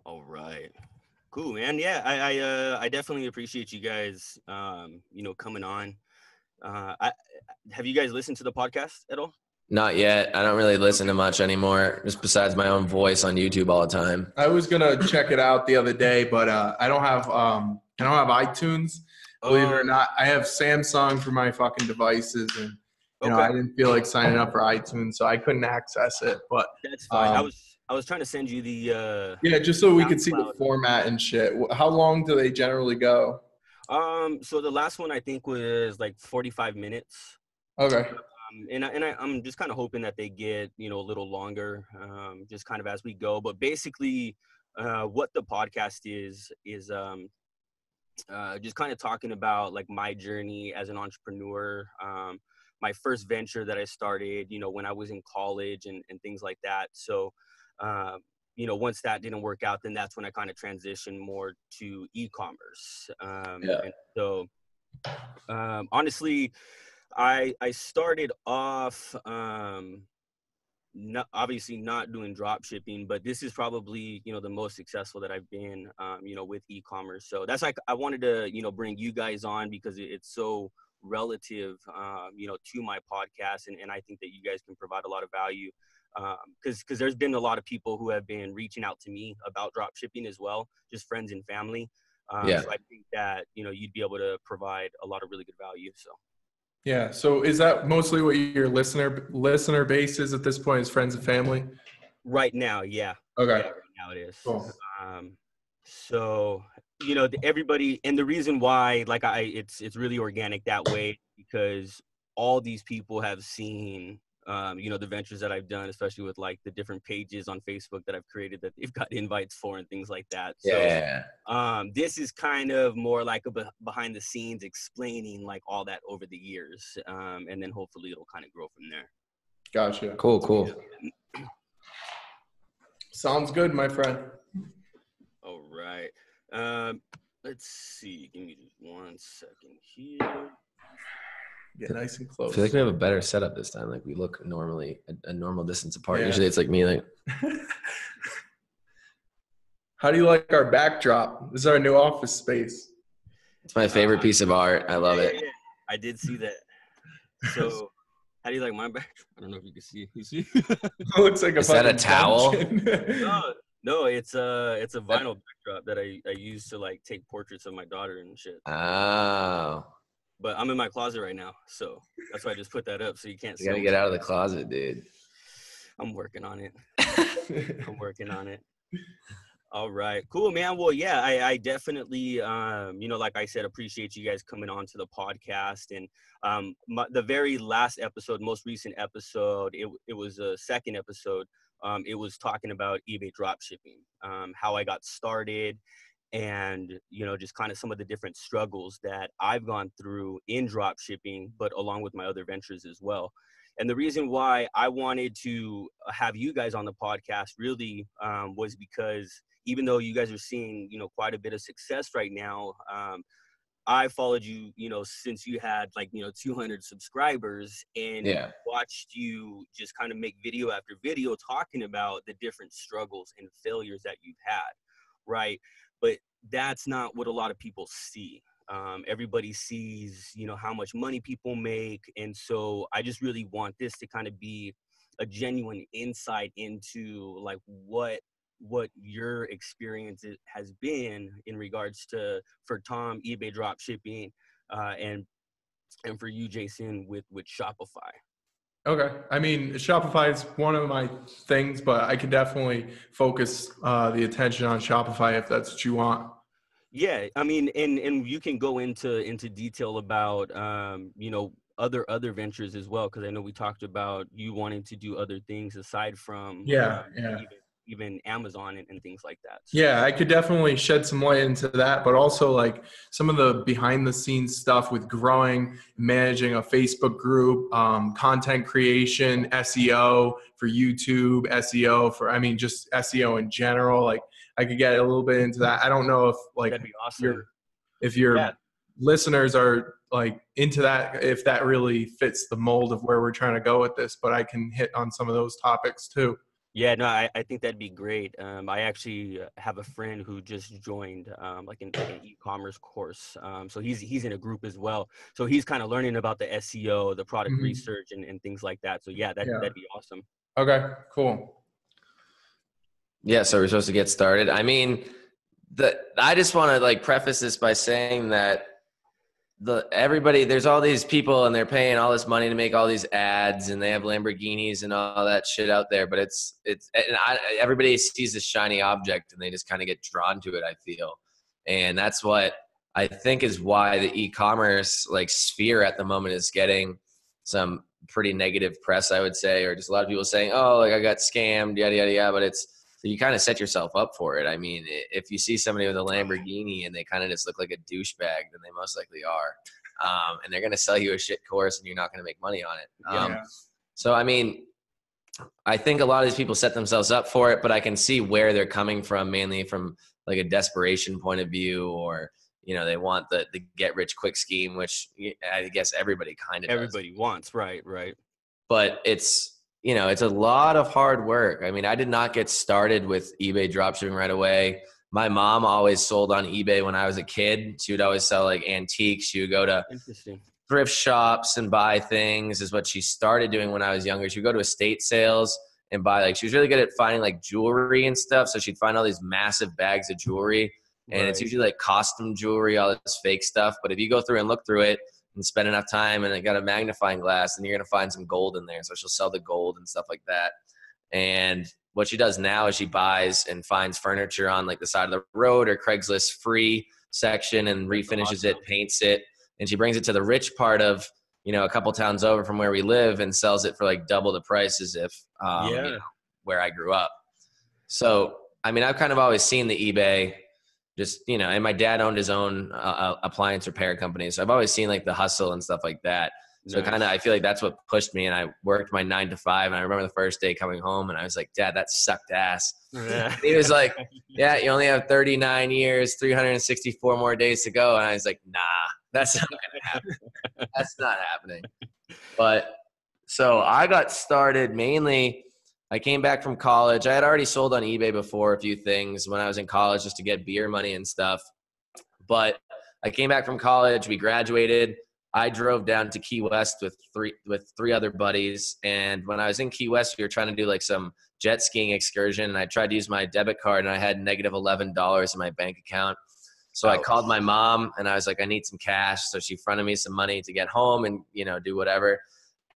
All right. Cool, man. Yeah, I definitely appreciate you guys, coming on. I Have you guys listened to the podcast at all? Not yet. I don't really listen to much anymore, just besides my own voice on YouTube all the time. I was gonna check it out the other day, but I don't have iTunes. Believe it or not, I have Samsung for my fucking devices, and Okay. I didn't feel like signing up for iTunes, so I couldn't access it. But That's fine. I was trying to send you the just so we could see the SoundCloud. format and shit. How long do they generally go? So the last one I think was like 45 minutes. Okay. I'm just kind of hoping that they get, a little longer, just kind of as we go. But basically, what the podcast is just kind of talking about like my journey as an entrepreneur, my first venture that I started, when I was in college and things like that. So, once that didn't work out, then that's when I kind of transitioned more to e-commerce. And so, honestly, I started off, obviously not doing drop shipping, but this is probably, the most successful that I've been, with e-commerce. So that's like, I wanted to, bring you guys on because it's so relative, to my podcast. And I think that you guys can provide a lot of value. Cause there's been a lot of people who have been reaching out to me about drop shipping as well, just friends and family. So I think that, you'd be able to provide a lot of really good value. So. Yeah. So is that mostly what your listener base is at this point, is friends and family? Right now, yeah. Okay. Yeah, right now it is. Cool. So, everybody, and the reason why, like, it's really organic that way because all these people have seen, the ventures that I've done, especially with like the different pages on Facebook that I've created that they've got invites for and things like that. So, this is kind of more like a behind the scenes explaining like all that over the years. And then hopefully it'll kind of grow from there. Gotcha. Cool. Sounds good, my friend. All right. Let's see. Give me just 1 second here. Get nice and close. I feel like we have a better setup this time. Like we look normally a normal distance apart. Usually it's like me. Like, how do you like our backdrop? This is our new office space. It's my favorite piece of art. I love it. Yeah. I did see that. So, how do you like my backdrop? I don't know if you can see it. You see? It looks like Is that a towel? No, it's a vinyl backdrop that I use to like take portraits of my daughter and shit. Oh. But I'm in my closet right now, so that's why I just put that up so you can't see. You gotta get out of the closet, dude. I'm working on it. All right, cool, man. Well, yeah, I definitely, like I said, appreciate you guys coming on to the podcast. And the very last episode, most recent episode, it was a second episode. It was talking about eBay dropshipping, how I got started, and just kind of some of the different struggles that I've gone through in drop shipping, but along with my other ventures as well. And the reason why I wanted to have you guys on the podcast really was because even though you guys are seeing quite a bit of success right now, I followed you since you had 200 subscribers, and watched you just kind of make video after video talking about the different struggles and failures that you've had, right? But that's not what a lot of people see. Everybody sees, how much money people make. And so I just really want this to kind of be a genuine insight into like what your experience has been in regards to, for Tom, eBay drop shipping, and for you, Jason, with Shopify. Okay. I mean, Shopify is one of my things, but I could definitely focus the attention on Shopify if that's what you want. Yeah, I mean, and you can go into detail about other ventures as well, because I know we talked about you wanting to do other things aside from even Amazon and things like that. So. Yeah, I could definitely shed some light into that, but also like some of the behind the scenes stuff with growing, managing a Facebook group, content creation, SEO for YouTube, SEO for, just SEO in general. Like I could get a little bit into that. I don't know if like that'd be awesome. if your listeners are like into that, if that really fits the mold of where we're trying to go with this, but I can hit on some of those topics too. Yeah, no, I think that'd be great. I actually have a friend who just joined like an e-commerce course. So he's in a group as well. So he's kind of learning about the SEO, the product Mhm. research, and things like that. So yeah, Yeah. that'd be awesome. Okay, cool. Yeah, so we're supposed to get started. I mean, I just want to like preface this by saying that everybody, there's all these people and they're paying all this money to make all these ads and they have Lamborghinis and all that shit out there, but everybody sees this shiny object and they just kind of get drawn to it, I feel. And that's what I think is why the e-commerce like sphere at the moment is getting some pretty negative press, I would say, or just a lot of people saying, oh, like I got scammed, yada, yada, yada. But so you kind of set yourself up for it. I mean, if you see somebody with a Lamborghini and they kind of just look like a douchebag, then they most likely are. And they're going to sell you a shit course and you're not going to make money on it. Yeah. So, I mean, I think a lot of these people set themselves up for it, but I can see where they're coming from, mainly from like a desperation point of view, or, you know, they want the get rich quick scheme, which I guess everybody kind of Everybody wants, right. but it's, you know, it's a lot of hard work. I mean, I did not get started with eBay dropshipping right away. My mom always sold on eBay when I was a kid. She would always sell like antiques. She would go to Interesting. thrift shops and buy things, is what she started doing when I was younger. She would go to estate sales and buy, like, she was really good at finding like jewelry and stuff. So she'd find all these massive bags of jewelry, and it's usually like costume jewelry, all this fake stuff. But if you go through and look through it and spend enough time and it got a magnifying glass, then you're going to find some gold in there. So she'll sell the gold and stuff like that. And what she does now is she buys and finds furniture on like the side of the road or Craigslist free section and refinishes it, paints it, and she brings it to the rich part of, you know, a couple towns over from where we live and sells it for like double the price as if, you know, where I grew up. So, I mean, I've kind of always seen the eBay, just, you know, and my dad owned his own appliance repair company. So I've always seen like the hustle and stuff like that. So kind of, I feel like that's what pushed me. And I worked my 9 to 5. And I remember the first day coming home and I was like, Dad, that sucked ass. Yeah. He was like, yeah, you only have 39 years, 364 more days to go. And I was like, nah, that's not going to happen. That's not happening. But so I got started mainly, I came back from college. I had already sold on eBay before a few things when I was in college just to get beer money and stuff. But I came back from college. We graduated. I drove down to Key West with three other buddies. And when I was in Key West, we were trying to do like some jet skiing excursion. And I tried to use my debit card and I had negative $11 in my bank account. So I called my mom and I was like, I need some cash. So she fronted me some money to get home and, you know, do whatever.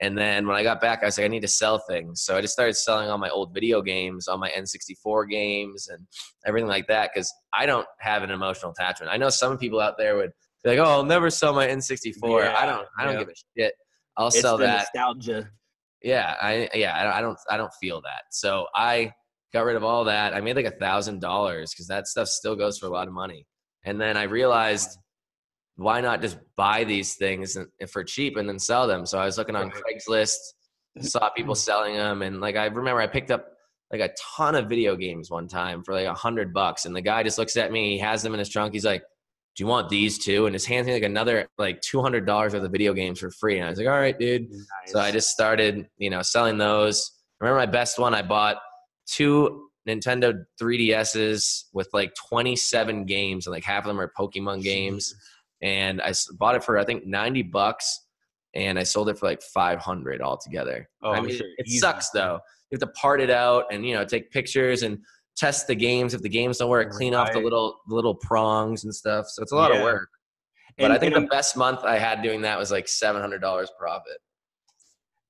And then when I got back, I was like, I need to sell things. So I just started selling all my old video games, all my N64 games and everything like that, because I don't have an emotional attachment. I know some people out there would be like, oh, I'll never sell my N64. Yeah, I don't give a shit. I'll it's sell the that. nostalgia. Yeah, I don't feel that. So I got rid of all that. I made like $1,000 because that stuff still goes for a lot of money. And then I realized, why not just buy these things for cheap and then sell them? So I was looking on Craigslist, saw people selling them. And like, I remember I picked up like a ton of video games one time for like $100. And the guy just looks at me, he has them in his trunk. He's like, do you want these too? And just hands me like another like $200 worth of video games for free. And I was like, all right, dude. Nice. So I just started, you know, selling those. I remember my best one, I bought 2 Nintendo 3DSs with like 27 games, and like half of them are Pokemon games. And I bought it for, I think, $90, and I sold it for like 500 altogether. Oh, I mean, sure. it sucks though. You have to part it out and, you know, take pictures and test the games. If the games don't work, clean off the little prongs and stuff. So it's a lot of work. But I think the best month I had doing that was like $700 profit.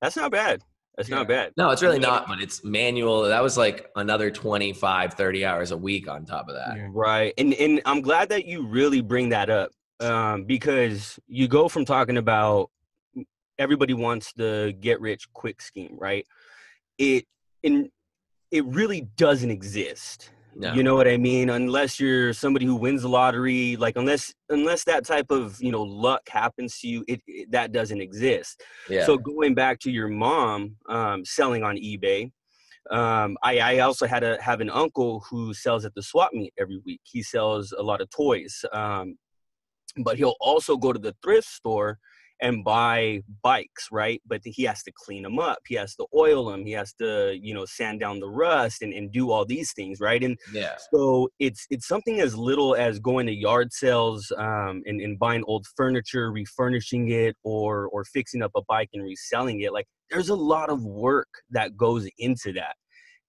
That's not bad. That's not bad. No, it's really not, but it's manual. That was like another 25, 30 hours a week on top of that. Right. And I'm glad that you really bring that up, because you go from talking about everybody wants the get rich quick scheme, right? It really doesn't exist. No. You know what I mean? Unless you're somebody who wins the lottery, like unless that type of, you know, luck happens to you, that doesn't exist. Yeah. So going back to your mom selling on eBay, I also have an uncle who sells at the swap meet every week. He sells a lot of toys, but he'll also go to the thrift store and buy bikes, right? But he has to clean them up. He has to oil them. He has to, sand down the rust and do all these things, right? And Yeah. so it's something as little as going to yard sales and buying old furniture, refurnishing it, or fixing up a bike and reselling it. Like, there's a lot of work that goes into that.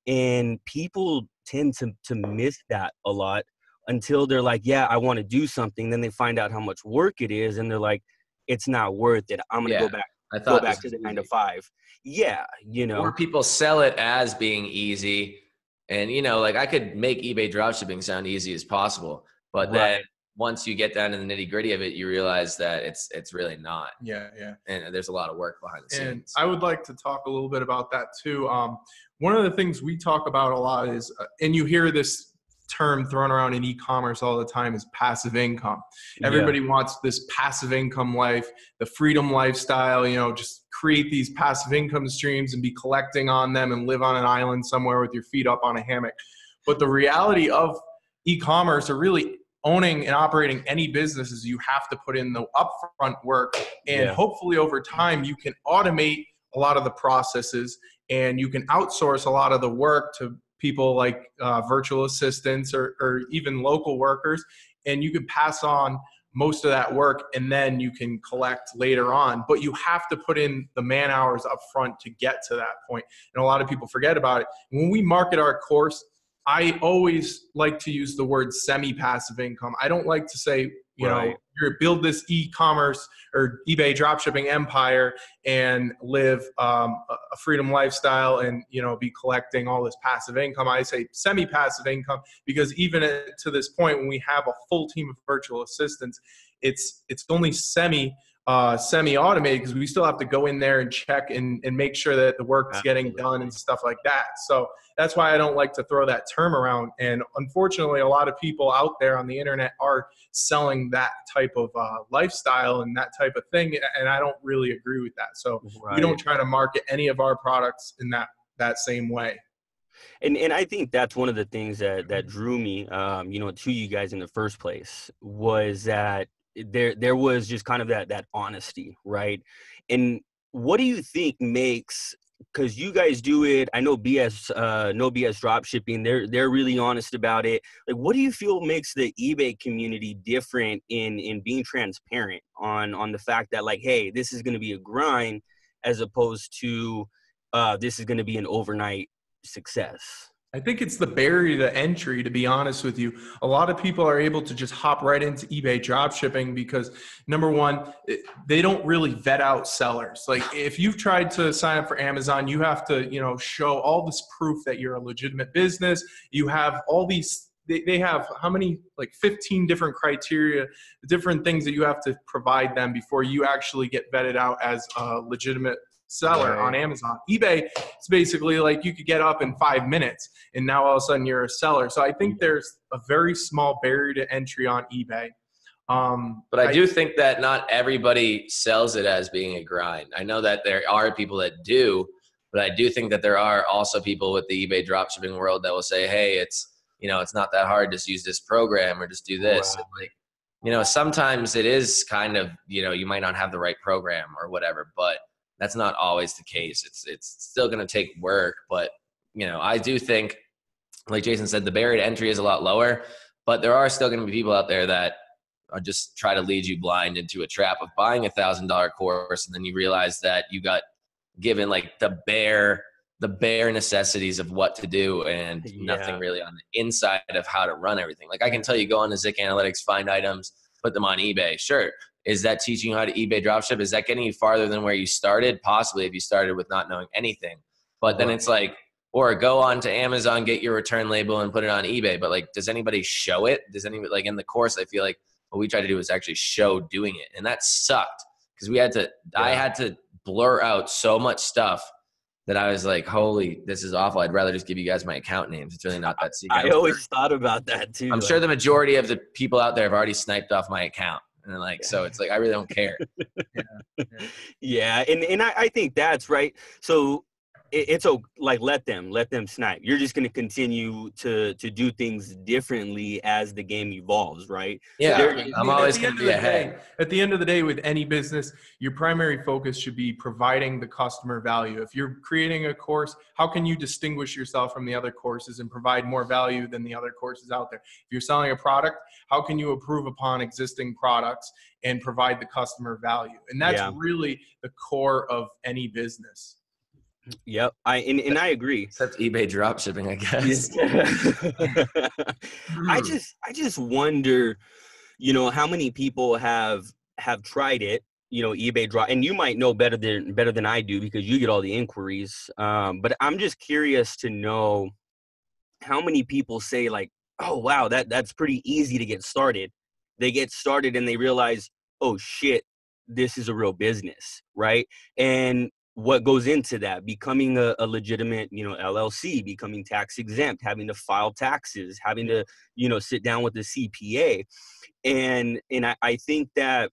And people tend to miss that a lot until they're like, yeah, I want to do something. Then they find out how much work it is, and they're like, it's not worth it. I'm going to go back to the 9 to 5. Yeah, Or people sell it as being easy. And, like, I could make eBay dropshipping sound easy as possible. But then once you get down to the nitty gritty of it, you realize that it's really not. Yeah. And there's a lot of work behind the scenes. And I would like to talk a little bit about that too. One of the things we talk about a lot is, and you hear this term thrown around in e-commerce all the time, is passive income. Everybody wants this passive income life, the freedom lifestyle, just create these passive income streams and be collecting on them and live on an island somewhere with your feet up on a hammock. But the reality of e-commerce, or really owning and operating any business, is you have to put in the upfront work, and hopefully over time you can automate a lot of the processes, and you can outsource a lot of the work to people like virtual assistants or even local workers, and you can pass on most of that work, and then you can collect later on. But you have to put in the man hours up front to get to that point. And a lot of people forget about it. When we market our course, I always like to use the word semi-passive income. I don't like to say, you're build this e-commerce or eBay dropshipping empire and live a freedom lifestyle and, be collecting all this passive income. I say semi-passive income because even to this point, when we have a full team of virtual assistants, it's only semi-automated, because we still have to go in there and check and make sure that the work's getting done and stuff like that. So that's why I don't like to throw that term around. And unfortunately, a lot of people out there on the internet are selling that type of lifestyle and that type of thing. And I don't really agree with that. So we don't try to market any of our products in that same way. And I think that's one of the things that drew me, to you guys in the first place, was that there was just kind of that honesty, right? And what do you think makes, because you guys do it, I know no BS drop shipping, they're really honest about it. Like, what do you feel makes the eBay community different in being transparent on the fact that, like, hey, this is going to be a grind, as opposed to this is going to be an overnight success? I think it's the barrier to entry, to be honest with you. A lot of people are able to just hop right into eBay dropshipping because, number one, they don't really vet out sellers. Like, if you've tried to sign up for Amazon, you have to, show all this proof that you're a legitimate business. You have all these, they have how many, like 15 different criteria, different things that you have to provide them before you actually get vetted out as a legitimate seller on Amazon. eBay, it's basically like you could get up in 5 minutes and now all of a sudden you're a seller. So I think there's a very small barrier to entry on eBay. But I do think that not everybody sells it as being a grind. I know that there are people that do, but I do think that there are also people with the eBay dropshipping world that will say, hey, it's not that hard. Just use this program or just do this. Wow. And like, sometimes it is kind of, you might not have the right program or whatever, but that's not always the case. It's still going to take work, but I do think, like Jason said, the barrier to entry is a lot lower, but there are still going to be people out there that are just try to lead you blind into a trap of buying $1,000 course, and then you realize that you got given like the bare necessities of what to do and nothing really on the inside of how to run everything. Like, I can tell you, go on to Zik Analytics, find items, put them on eBay. Sure. Is that teaching you how to eBay dropship? Is that getting you farther than where you started? Possibly, if you started with not knowing anything. But then it's like, or go on to Amazon, get your return label and put it on eBay. But like, does anybody show it? Does anybody, like in the course, I feel like what we try to do is actually show doing it. And that sucked because I had to blur out so much stuff that I was like, holy, this is awful. I'd rather just give you guys my account names. It's really not that secret. I always thought about that too. I'm sure the majority of the people out there have already sniped off my account. And like, so it's like, I really don't care. Yeah. And I think that's right. So like let them snipe. You're just going to continue to do things differently as the game evolves, right? Yeah, Exactly. I'm always going to be ahead. At the end of the day, with any business, your primary focus should be providing the customer value. If you're creating a course, how can you distinguish yourself from the other courses and provide more value than the other courses out there? If you're selling a product, how can you improve upon existing products and provide the customer value? And that's really the core of any business. Yep. And I agree. Except eBay dropshipping, I guess. I just wonder, how many people have tried it, eBay drop, and you might know better than I do because you get all the inquiries. But I'm just curious to know how many people say like, oh wow, that's pretty easy to get started. They get started and they realize, oh shit, this is a real business, right? And what goes into that? Becoming a legitimate, LLC, becoming tax exempt, having to file taxes, having to, sit down with the CPA. And I think that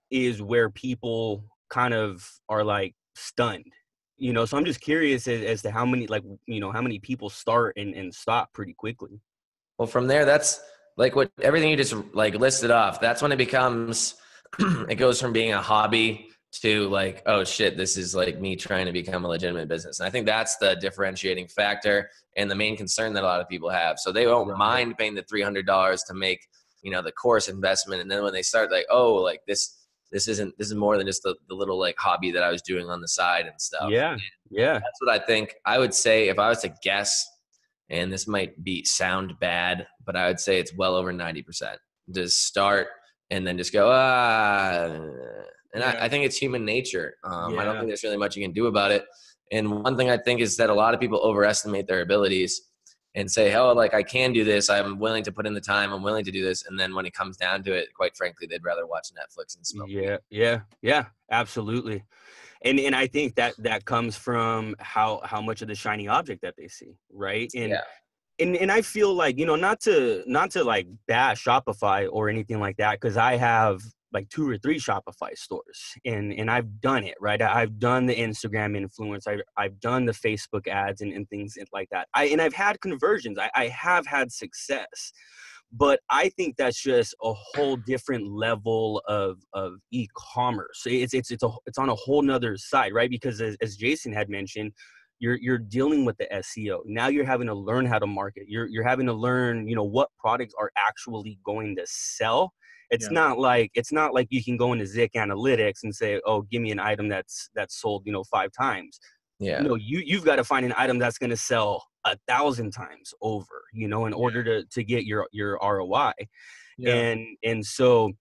is where people kind of are like stunned, so I'm just curious as to how many, like, how many people start and stop pretty quickly. Well, from there, that's like what everything you just like listed off. That's when it becomes, it goes from being a hobby to like, oh shit, this is like me trying to become a legitimate business. And I think that's the differentiating factor and the main concern that a lot of people have. So they won't mind paying the $300 to make, the course investment. And then when they start like, oh, like this is more than just the little like hobby that I was doing on the side and stuff. Yeah. Yeah. That's what I think. I would say if I was to guess, and this might sound bad, but I would say it's well over 90%. Just start and then just go, I think it's human nature. I don't think there's really much you can do about it. And one thing I think is that a lot of people overestimate their abilities and say, oh, like I can do this. I'm willing to put in the time. I'm willing to do this. And then when it comes down to it, quite frankly, they'd rather watch Netflix and smoke. Yeah, absolutely. And I think that comes from how much of the shiny object that they see, right? And I feel like, not to like bash Shopify or anything like that, because I have like 2 or 3 Shopify stores and I've done it, right? I've done the Instagram influence. I've done the Facebook ads and things like that. I've had conversions. I have had success, but I think that's just a whole different level of e-commerce. It's on a whole nother side, right? Because as Jason had mentioned, you're dealing with the SEO. Now you're having to learn how to market. You're having to learn, what products are actually going to sell. It's not like you can go into Zik Analytics and say, oh, give me an item that's sold, 5 times. Yeah. You've got to find an item that's going to sell 1,000 times over, in order to get your ROI. And so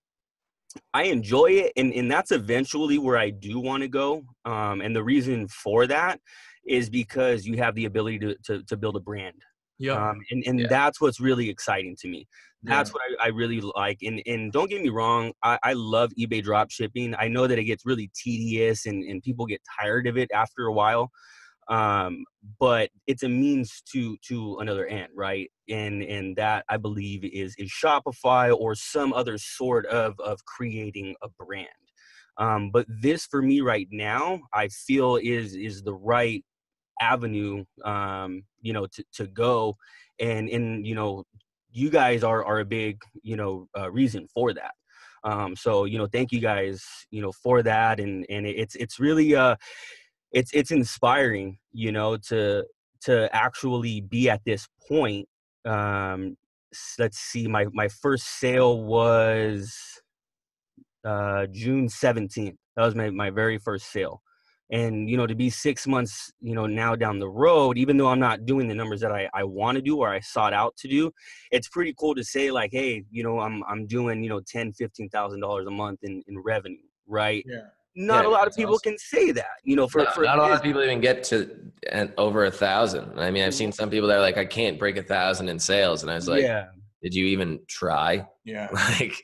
I enjoy it. And that's eventually where I do want to go. And the reason for that is because you have the ability to build a brand. And that's what's really exciting to me. That's what I really like. And don't get me wrong, I love eBay drop shipping. I know that it gets really tedious and people get tired of it after a while. But it's a means to another end, right? And that I believe is Shopify or some other sort of creating a brand. But this for me right now, I feel is the right avenue, to go. And you guys are a big, reason for that. So, thank you guys, for that. And it's really, it's inspiring, to actually be at this point. Let's see, my first sale was June 17th. That was my very first sale. And, to be 6 months, now down the road, even though I'm not doing the numbers that I want to do or I sought out to do, it's pretty cool to say like, hey, I'm doing, $10,000, $15,000 a month in revenue, right? Yeah. Not a lot of people can say that, for not a lot of people even get to over 1,000. I mean, I've seen some people that are like, I can't break 1,000 in sales. And I was like, did you even try? Yeah. Like,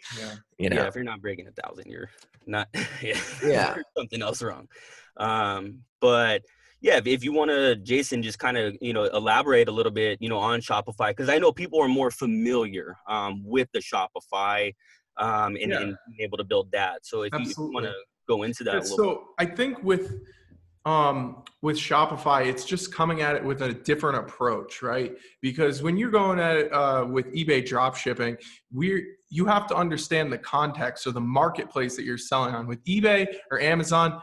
if you're not breaking 1,000, you're not, there's something else wrong. But yeah, if you want to, Jason, just kind of, elaborate a little bit, on Shopify, because I know people are more familiar with the Shopify and being able to build that. So if you want to go into that a little bit. So I think with with Shopify, it's just coming at it with a different approach, right? Because when you're going at it with eBay dropshipping, you have to understand the context or the marketplace that you're selling on. With eBay or Amazon,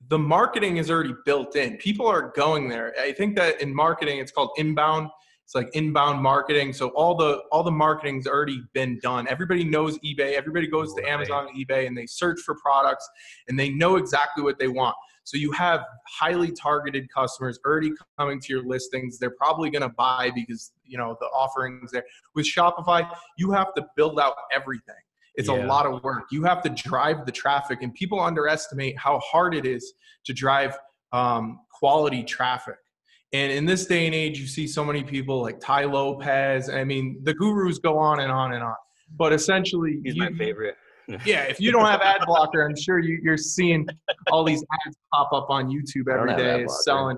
the marketing is already built in. People are going there. I think that in marketing, it's called inbound. It's like inbound marketing. So all the marketing's already been done. Everybody knows eBay. Everybody goes to Amazon and eBay and they search for products and they know exactly what they want. So you have highly targeted customers already coming to your listings. They're probably going to buy because, the offering's there. With Shopify, you have to build out everything. It's a lot of work. You have to drive the traffic, and people underestimate how hard it is to drive quality traffic. And in this day and age, you see so many people like Ty Lopez. I mean, the gurus go on and on and on. But essentially, he's my favorite. Yeah, if you don't have ad blocker, I'm sure you're seeing all these ads pop up on YouTube every day, selling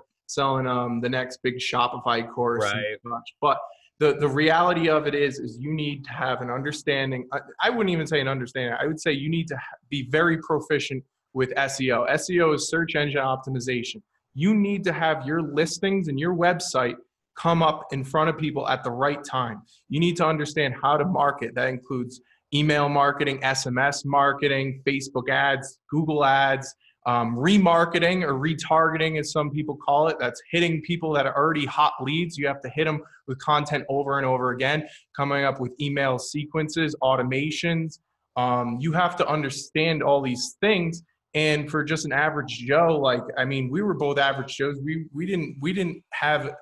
the next big Shopify course. Right. And such. But the reality of it is you need to have an understanding. I wouldn't even say an understanding. I would say you need to be very proficient with SEO. SEO is search engine optimization. You need to have your listings and your website come up in front of people at the right time. You need to understand how to market. That includes email marketing, SMS marketing, Facebook ads, Google ads, remarketing or retargeting as some people call it. That's hitting people that are already hot leads. You have to hit them with content over and over again, coming up with email sequences, automations. You have to understand all these things. And for just an average Joe, we were both average Joes. We didn't have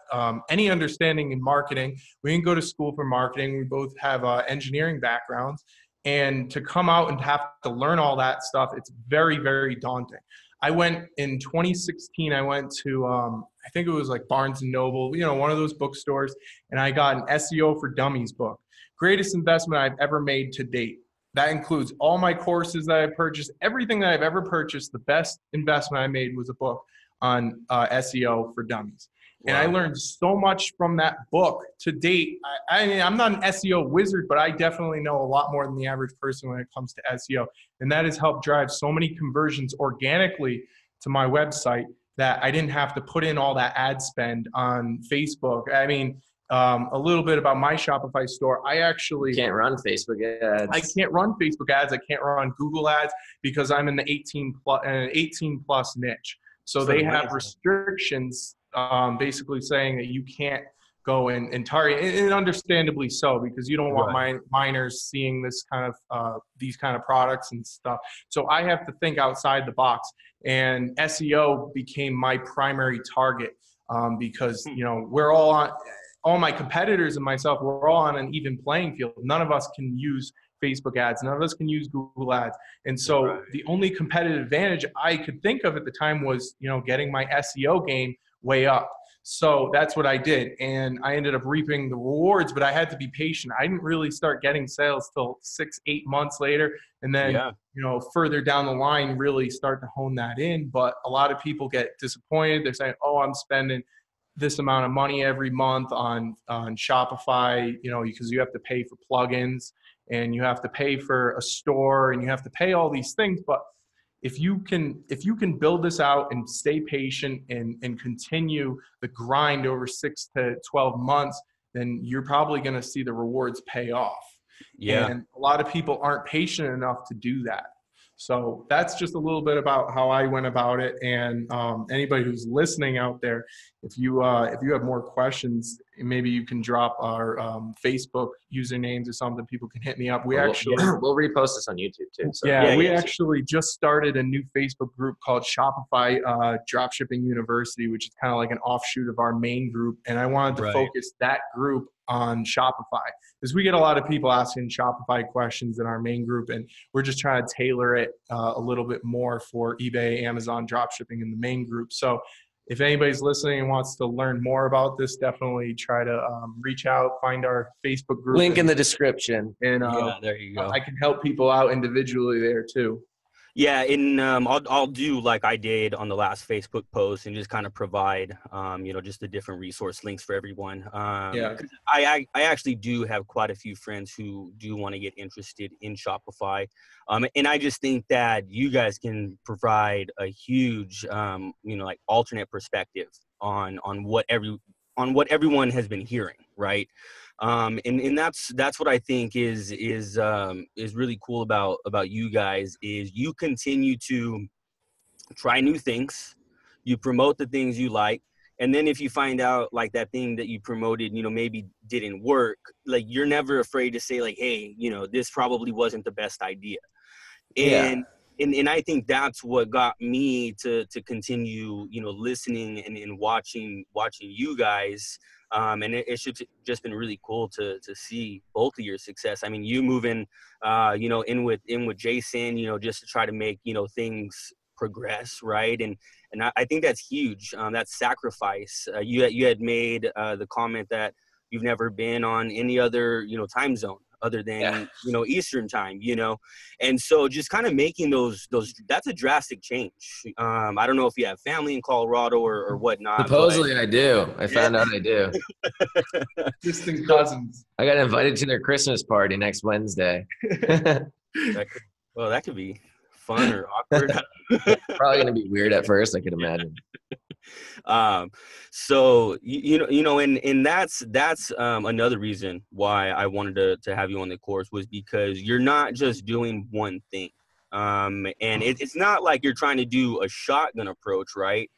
any understanding in marketing. We didn't go to school for marketing. We both have engineering backgrounds. And to come out and have to learn all that stuff, it's very, very daunting. I went in 2016, I went to, I think it was like Barnes & Noble, one of those bookstores, and I got an SEO for Dummies book. Greatest investment I've ever made to date. That includes all my courses that I purchased, everything that I've ever purchased. The best investment I made was a book on SEO for Dummies. And I learned so much from that book to date. I'm not an SEO wizard, but I definitely know a lot more than the average person when it comes to SEO. And that has helped drive so many conversions organically to my website that I didn't have to put in all that ad spend on Facebook. A little bit about my Shopify store. I actually can't run Facebook ads. I can't run Facebook ads. I can't run Google ads because I'm in the 18 plus niche. So they have restrictions basically saying that you can't go and target, and understandably so, because you don't want minors seeing this kind of these kind of products and stuff. So I have to think outside the box, and SEO became my primary target because we're all on. All my competitors and myself, we're all on an even playing field. None of us can use Facebook ads. None of us can use Google ads. And so the only competitive advantage I could think of at the time was, getting my SEO game way up. So that's what I did. And I ended up reaping the rewards, but I had to be patient. I didn't really start getting sales till 6-8 months later. And then, further down the line, really start to hone that in. But a lot of people get disappointed. They're saying, oh, I'm spending this amount of money every month on Shopify, because you have to pay for plugins and you have to pay for a store and you have to pay all these things. But if you can build this out and stay patient and continue the grind over 6 to 12 months, then you're probably going to see the rewards pay off. Yeah. And a lot of people aren't patient enough to do that. So that's just a little bit about how I went about it. And anybody who's listening out there, if you have more questions, maybe you can drop our Facebook usernames or something. People can hit me up. We'll repost this on YouTube too. So. We actually just started a new Facebook group called Shopify Dropshipping University, which is kind of like an offshoot of our main group. And I wanted to focus that group on Shopify, because we get a lot of people asking Shopify questions in our main group, and we're just trying to tailor it a little bit more for eBay, Amazon dropshipping in the main group. So if anybody's listening and wants to learn more about this, definitely try to reach out, find our Facebook group. Link in the description. And there you go. I can help people out individually there too. Yeah, and I'll do like I did on the last Facebook post and just kind of provide just the different resource links for everyone. Yeah. 'Cause I actually do have quite a few friends who do want to get interested in Shopify, and I just think that you guys can provide a huge like alternate perspective on what everyone has been hearing, right? And that's what I think is really cool about you guys is you continue to try new things, you promote the things you like, and then if you find out like that thing that you promoted, maybe didn't work, like you're never afraid to say like, hey, this probably wasn't the best idea. Yeah. And I think that's what got me to continue, listening and watching you guys. And it's just been really cool to see both of your success. I mean, you moving, in with Jason, just to try to make, things progress, right? And I think that's huge. That sacrifice. You had made the comment that you've never been on any other, time zone other Yeah. than, Eastern time, and so just kind of making those that's a drastic change. I don't know if you have family in Colorado or whatnot, but Supposedly I do. I yeah. found out I do. Distant cousins. I got invited to their Christmas party next Wednesday. That could be fun or awkward. Probably going to be weird at first, I could imagine. So and that's another reason why I wanted to have you on the course, was because you're not just doing one thing. And it's not like you're trying to do a shotgun approach, right?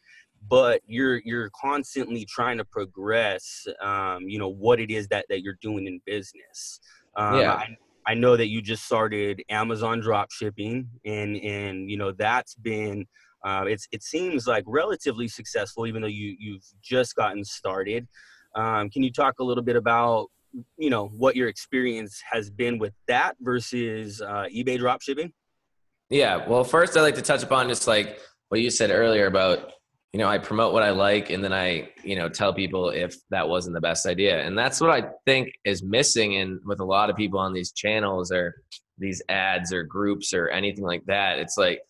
But you're constantly trying to progress, what it is that you're doing in business. Yeah. I know that you just started Amazon dropshipping, and that's been it seems like relatively successful, even though you've just gotten started. Can you talk a little bit about what your experience has been with that versus eBay dropshipping? Yeah. Well, first I'd like to touch upon just like what you said earlier about, I promote what I like and then I, tell people if that wasn't the best idea. And that's what I think is missing in with a lot of people on these channels or these ads or groups or anything like that. It's like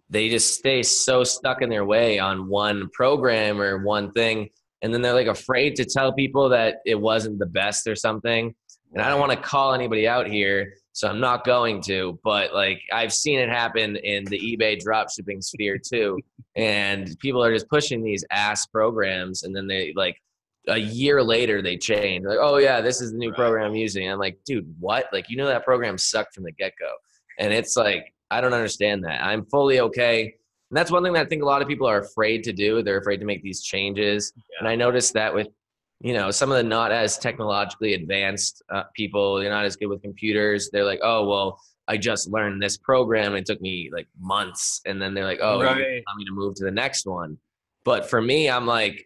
they just stay so stuck in their way on one program or one thing. And then they're like afraid to tell people that it wasn't the best or something. And I don't want to call anybody out here, so I'm not going to, but like I've seen it happen in the eBay dropshipping sphere too. And people are just pushing these ass programs, and then they like a year later they change. Like, oh yeah, this is the new program I'm using. I'm like, dude, what? Like, that program sucked from the get-go. And it's like, I don't understand that. I'm fully okay. And that's one thing that I think a lot of people are afraid to do. They're afraid to make these changes. Yeah. And I noticed that with some of the not as technologically advanced people, they're not as good with computers. They're like, oh, well, I just learned this program. It took me like months. And then they're like, oh, right, you want me to move to the next one. But for me, I'm like,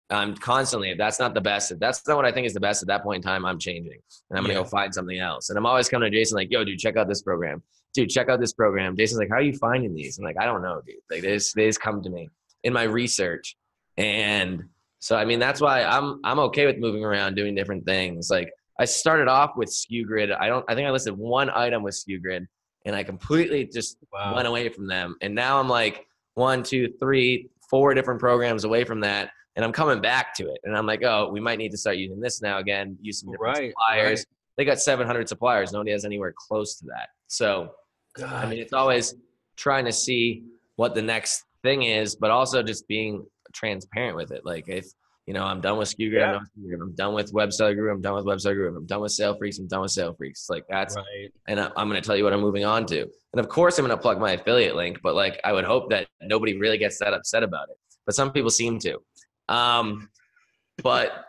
I'm constantly, if that's not the best, if that's not what I think is the best at that point in time, I'm changing. And I'm going to go find something else. And I'm always coming to Jason like, yo, dude, check out this program. Dude, check out this program. Jason's like, how are you finding these? I'm like, I don't know, dude. Like they just come to me in my research. And so, I mean, that's why I'm okay with moving around, doing different things. Like I started off with SKU-Grid. I think I listed one item with SKU-Grid and I completely just went away from them. And now I'm like 1, 2, 3, 4 different programs away from that. And I'm coming back to it. And I'm like, oh, we might need to start using this now again, use some different suppliers. Right. They got 700 suppliers. Nobody has anywhere close to that. So, God. I mean, it's always trying to see what the next thing is, but also just being transparent with it. Like if, I'm done with SKU-Grid, I'm done with Web Seller Group, I'm done with Web Seller Group, I'm done with Sale Freaks, I'm done with Sale Freaks. Like that's, right. And I'm going to tell you what I'm moving on to. And of course I'm going to plug my affiliate link, but like, I would hope that nobody really gets that upset about it. But some people seem to. But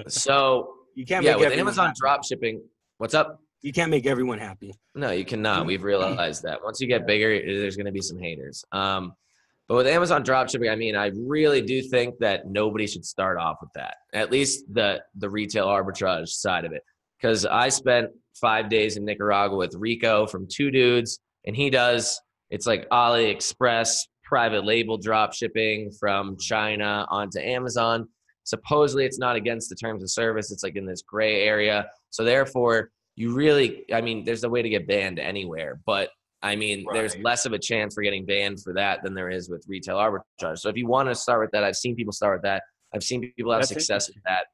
so you can't make with Amazon dropshipping, what's up? You can't make everyone happy. No, you cannot. We've realized that once you get bigger, there's going to be some haters. But with Amazon dropshipping, I mean, I really do think that nobody should start off with that. At least the retail arbitrage side of it, because I spent 5 days in Nicaragua with Rico from Two Dudes, and it's like AliExpress private label drop shipping from China onto Amazon. Supposedly it's not against the terms of service. It's like in this gray area. So therefore there's a way to get banned anywhere, but I mean, there's Right. less of a chance for getting banned for that than there is with retail arbitrage. So if you want to start with that, I've seen people start with that. I've seen people have That's success with interesting.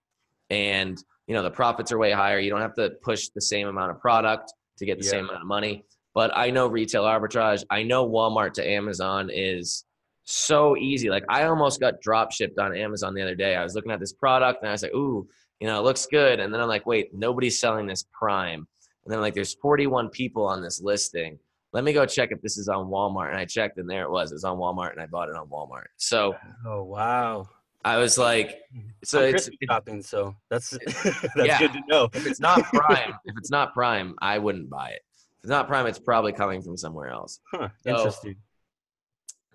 that. And, the profits are way higher. You don't have to push the same amount of product to get the Yeah. same amount of money. But I know retail arbitrage. I know Walmart to Amazon is so easy. Like I almost got drop shipped on Amazon the other day. I was looking at this product and I was like, ooh, it looks good. And then I'm like, wait, nobody's selling this Prime. And then like, there's 41 people on this listing. Let me go check if this is on Walmart. And I checked and there it was. It was on Walmart and I bought it on Walmart. So Oh, wow. I was like, so I'm it's Christmas shopping, so that's that's yeah. good to know. If it's not Prime, I wouldn't buy it. If it's not Prime, it's probably coming from somewhere else. Huh, So, interesting.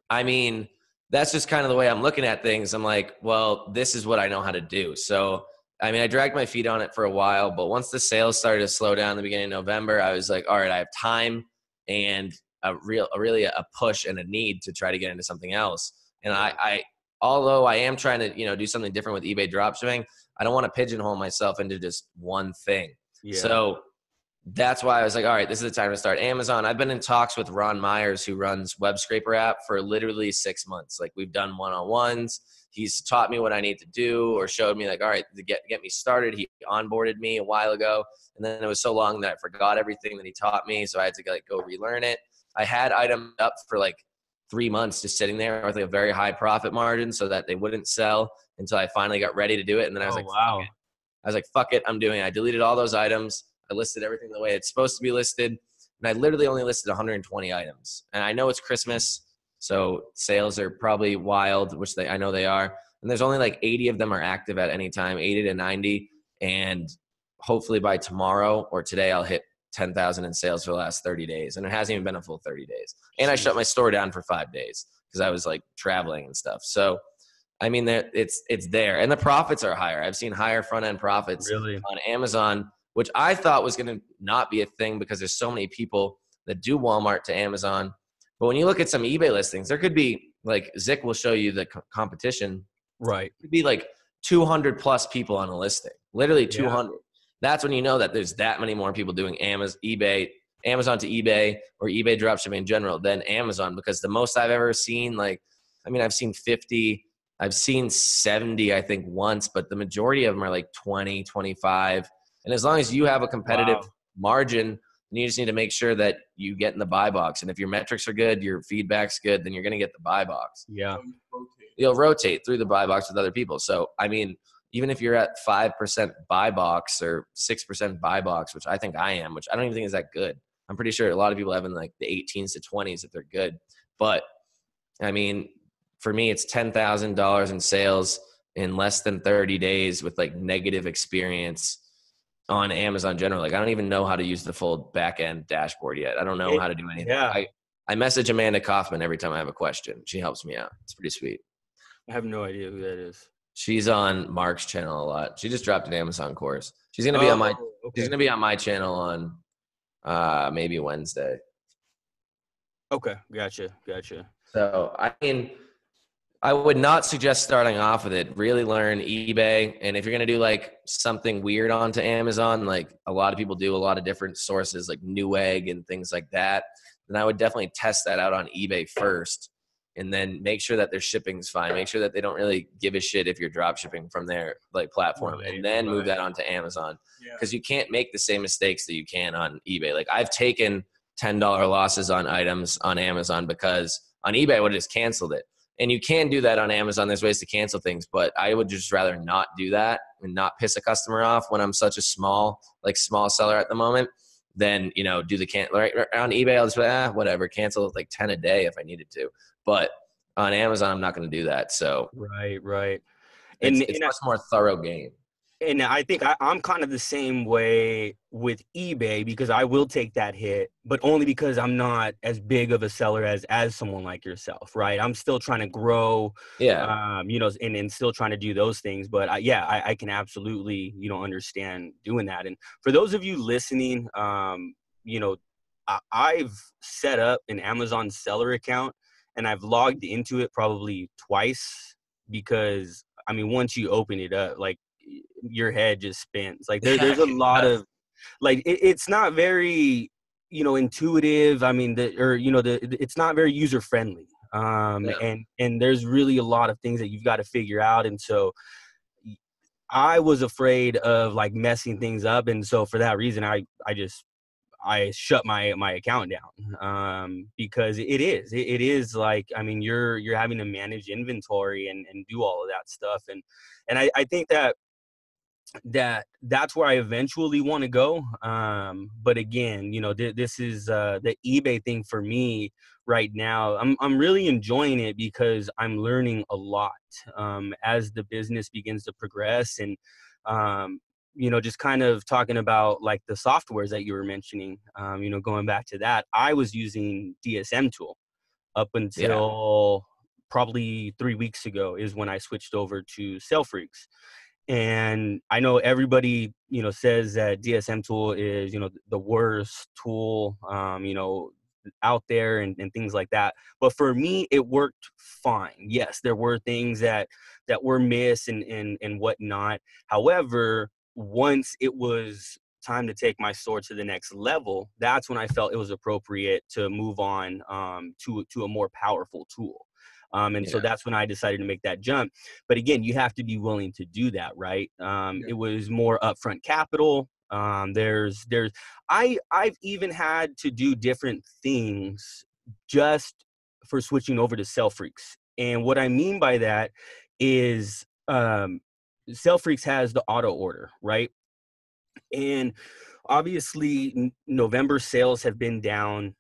I mean, that's just kind of the way I'm looking at things. I'm like, well, this is what I know how to do. So, I mean, I dragged my feet on it for a while, but once the sales started to slow down in the beginning of November, I was like, all right, I have time and really a push and a need to try to get into something else. And I although I am trying to, do something different with eBay dropshipping, I don't want to pigeonhole myself into just one thing. Yeah. So that's why I was like, all right, this is the time to start Amazon. I've been in talks with Ron Myers, who runs Web Scraper app, for literally 6 months. Like we've done one-on-ones. He's taught me what I need to do or showed me like, all right, to get me started. He onboarded me a while ago. And then it was so long that I forgot everything that he taught me. So I had to go relearn it. I had items up for like 3 months just sitting there with like a very high profit margin so that they wouldn't sell until I finally got ready to do it. And then I was wow. fuck it, I'm doing it. I deleted all those items. I listed everything the way it's supposed to be listed. And I literally only listed 120 items. And I know it's Christmas, so sales are probably wild, which I know they are. And there's only like 80 of them are active at any time, 80 to 90. And hopefully by tomorrow or today, I'll hit 10,000 in sales for the last 30 days. And it hasn't even been a full 30 days. And I shut my store down for 5 days because I was like traveling and stuff. So, I mean, it's there. And the profits are higher. I've seen higher front-end profits on Amazon, which I thought was going to not be a thing because there's so many people that do Walmart to Amazon. But when you look at some eBay listings, there could be like Zick will show you the competition. Right. It could be like 200 plus people on a listing, literally 200. Yeah. That's when you know that there's that many more people doing Amazon to eBay or eBay dropshipping in general than Amazon, because the most I've ever seen, I've seen 50, I've seen 70, I think once, but the majority of them are like 20, 25. And as long as you have a competitive margin, then you just need to make sure that you get in the buy box. And if your metrics are good, your feedback's good, then you're going to get the buy box. Yeah. You'll rotate through the buy box with other people. So, I mean, even if you're at 5% buy box or 6% buy box, which I think I am, which I don't even think is that good. I'm pretty sure a lot of people have in like the 18s to 20s if they're good. But, I mean, for me, it's $10,000 in sales in less than 30 days with like negative experience on Amazon general. Like I don't even know how to use the full back end dashboard yet. I don't know how to do anything. Yeah. I message Amanda Kaufman every time I have a question. She helps me out. It's pretty sweet. I have no idea who that is. She's on Mark's channel a lot. She just dropped an Amazon course. She's gonna be on my she's gonna be on my channel on maybe Wednesday. Okay, gotcha. So I mean, I would not suggest starting off with it. Really learn eBay. And if you're going to do like something weird onto Amazon, like a lot of people do, a lot of different sources like Newegg and things like that, then I would definitely test that out on eBay first. And then make sure that their shipping's fine. Make sure that they don't really give a shit if you're drop shipping from their like platform, and then move that onto Amazon. Because you can't make the same mistakes that you can on eBay. Like I've taken $10 losses on items on Amazon because on eBay I would have just canceled it. And you can do that on Amazon. There's ways to cancel things, but I would just rather not do that and not piss a customer off when I'm such a small seller at the moment. Then, do the right on eBay. I'll just whatever, cancel like 10 a day if I needed to. But on Amazon, I'm not going to do that. So right. It's much more thorough game. And I think I'm kind of the same way with eBay, because I will take that hit, but only because I'm not as big of a seller as someone like yourself, right? I'm still trying to grow, and still trying to do those things. But I can absolutely, understand doing that. And for those of you listening, I've set up an Amazon seller account and I've logged into it probably twice, because once you open it up, like, your head just spins. Like there's a lot of, like, it's not very intuitive. I mean, it's not very user friendly. And there's really a lot of things that you've got to figure out. And so I was afraid of like messing things up. And so for that reason, I shut my account down, because it is like, I mean, you're having to manage inventory and do all of that stuff. And I think that's where I eventually want to go. But again, this is the eBay thing for me right now. I'm really enjoying it because I'm learning a lot as the business begins to progress. And just kind of talking about like the softwares that you were mentioning, going back to that, I was using DSM Tool up until probably 3 weeks ago is when I switched over to Sale Freaks. And I know everybody, says that DSM Tool is, the worst tool, out there and things like that. But for me, it worked fine. Yes, there were things that were missed and whatnot. However, once it was time to take my store to the next level, that's when I felt it was appropriate to move on to a more powerful tool. So that's when I decided to make that jump. But again, you have to be willing to do that, right? It was more upfront capital. I've even had to do different things just for switching over to Sale Freaks. And what I mean by that is Sale Freaks has the auto order, right? And obviously November sales have been down,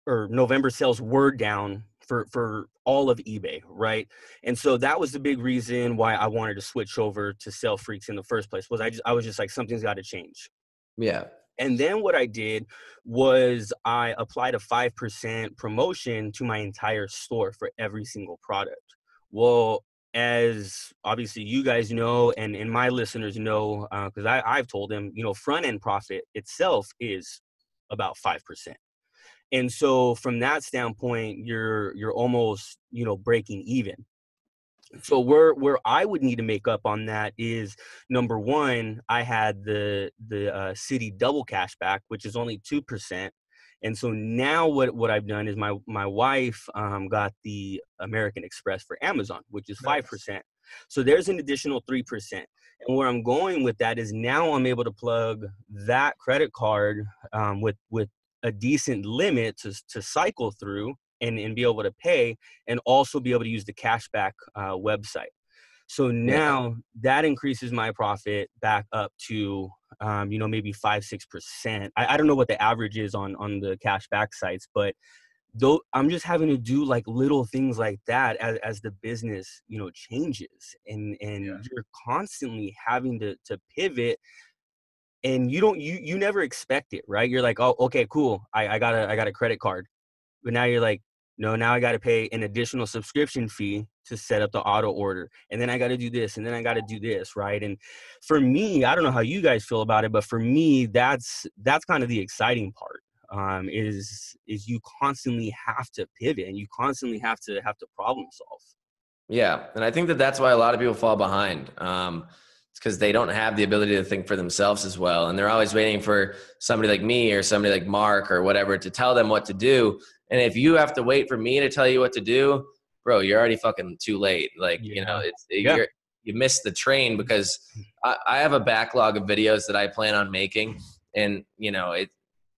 or November sales were down for all of eBay, right? And so that was the big reason why I wanted to switch over to Sale Freaks in the first place. Was I was just like, something's got to change. Yeah. And then what I did was I applied a 5% promotion to my entire store for every single product. Well, as obviously you guys know, and my listeners know, because I've told them, front end profit itself is about 5%. And so from that standpoint, you're almost, breaking even. So where I would need to make up on that is, number one, I had the city double cashback, which is only 2%. And so now what I've done is my wife got the American Express for Amazon, which is 5%. So there's an additional 3%. And where I'm going with that is now I'm able to plug that credit card with a decent limit to cycle through and be able to pay, and also be able to use the cashback website. So now that increases my profit back up to, maybe 5-6%. I don't know what the average is on the cashback sites, but though I'm just having to do like little things like that as the business, changes, and you're constantly having to pivot. And you never expect it, right? You're like, oh, okay, cool. I got a credit card. But now you're like, no, now I got to pay an additional subscription fee to set up the auto order. And then I got to do this, and then I got to do this, right? And for me, I don't know how you guys feel about it, but for me, that's kind of the exciting part, is you constantly have to pivot, and you constantly have to problem solve. Yeah. And I think that's why a lot of people fall behind. It's because they don't have the ability to think for themselves as well. And they're always waiting for somebody like me or somebody like Mark or whatever to tell them what to do. And if you have to wait for me to tell you what to do, bro, you're already fucking too late. Like, you missed the train, because I have a backlog of videos that I plan on making. And,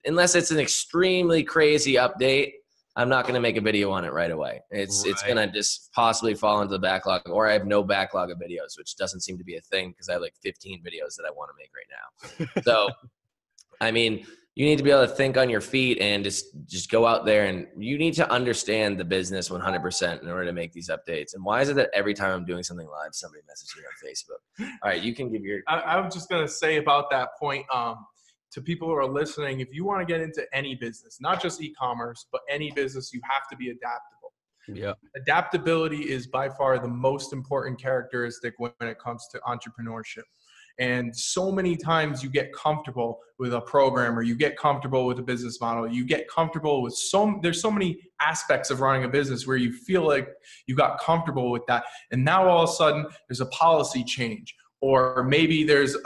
unless it's an extremely crazy update, I'm not going to make a video on it right away. It's going to just possibly fall into the backlog, or I have no backlog of videos, which doesn't seem to be a thing because I have like 15 videos that I want to make right now. So, I mean, you need to be able to think on your feet and just go out there, and you need to understand the business 100% in order to make these updates. And why is it that every time I'm doing something live, somebody messages me on Facebook? All right, you can give your. I was just going to say about that point, to people who are listening, if you want to get into any business, not just e-commerce, but any business, you have to be adaptable. Yeah. Adaptability is by far the most important characteristic when it comes to entrepreneurship. And so many times you get comfortable with a program, or you get comfortable with a business model, you get comfortable with there's so many aspects of running a business where you feel like you got comfortable with that. And now all of a sudden there's a policy change, or maybe there's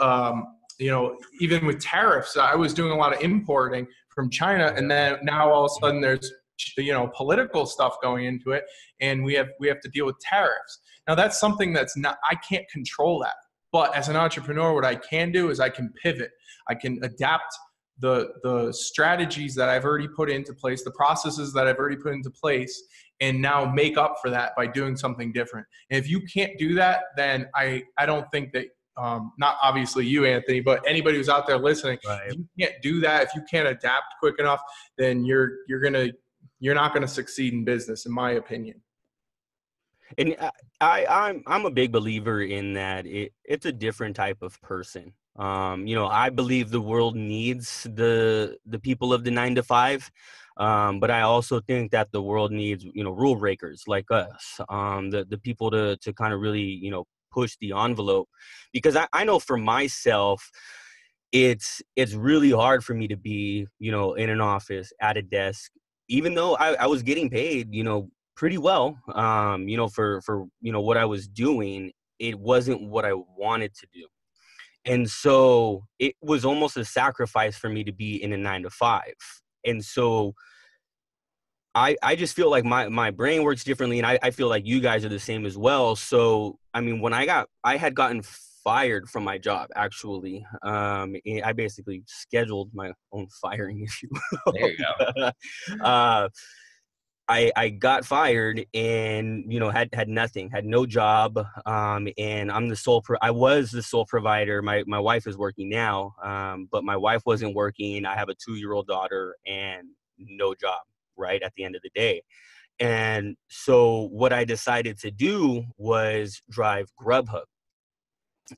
even with tariffs, I was doing a lot of importing from China, and then now all of a sudden there's political stuff going into it, and we have to deal with tariffs. Now that's something that's not, I can't control that. But as an entrepreneur, what I can do is I can pivot. I can adapt the strategies that I've already put into place, the processes that I've already put into place, and now make up for that by doing something different. And if you can't do that, then I don't think that, not obviously you, Anthony, but anybody who's out there listening, if you can't do that, if you can't adapt quick enough, then you're not gonna succeed in business, in my opinion. And I'm a big believer in that it's a different type of person. I believe the world needs the people of the 9 to 5. But I also think that the world needs, rule breakers like us, the people to kind of really, push the envelope, because I know for myself, it's really hard for me to be, in an office at a desk, even though I was getting paid, pretty well, for what I was doing. It wasn't what I wanted to do. And so it was almost a sacrifice for me to be in a 9 to 5. And so I just feel like my brain works differently, and I feel like you guys are the same as well. So, I mean, when I had gotten fired from my job, actually. I basically scheduled my own firing, if you will. There you go. I got fired and, had nothing, had no job. And I'm I was the sole provider. My wife is working now. But my wife wasn't working. I have a 2-year-old daughter and no job, right, at the end of the day. And so what I decided to do was drive Grubhub.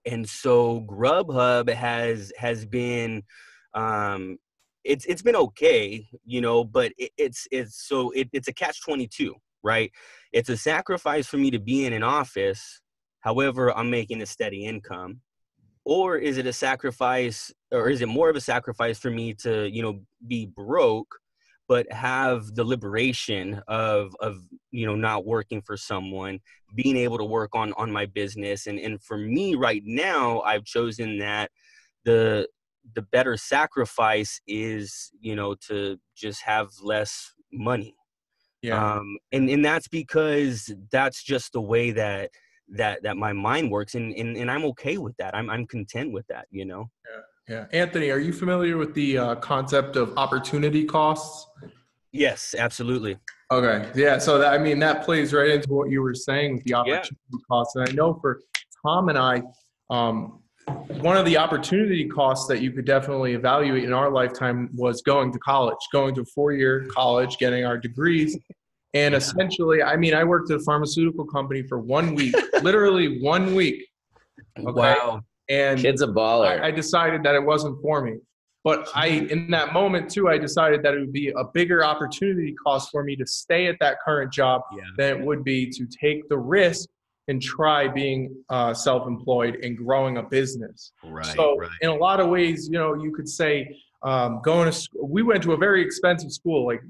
And so Grubhub has been, it's been okay, but it's a catch-22, right? It's a sacrifice for me to be in an office. However, I'm making a steady income. Or is it a sacrifice, or is it more of a sacrifice for me to, be broke, but have the liberation of not working for someone, being able to work on my business. And for me right now, I've chosen that the better sacrifice is, to just have less money. Yeah. And that's because that's just the way that my mind works. And I'm okay with that. I'm content with that, Yeah. Anthony, are you familiar with the concept of opportunity costs? Yes, absolutely. Okay. Yeah. So that plays right into what you were saying with the opportunity costs. And I know for Tom and I, one of the opportunity costs that you could definitely evaluate in our lifetime was going to college, going to a 4-year college, getting our degrees. And essentially, I worked at a pharmaceutical company for 1 week, literally 1 week. Okay? Wow. And kid's a baller. I decided that it wasn't for me. But in that moment too, I decided that it would be a bigger opportunity cost for me to stay at that current job than it would be to take the risk and try being self-employed and growing a business. Right. So in a lot of ways, you could say going to school, we went to a very expensive school. Like,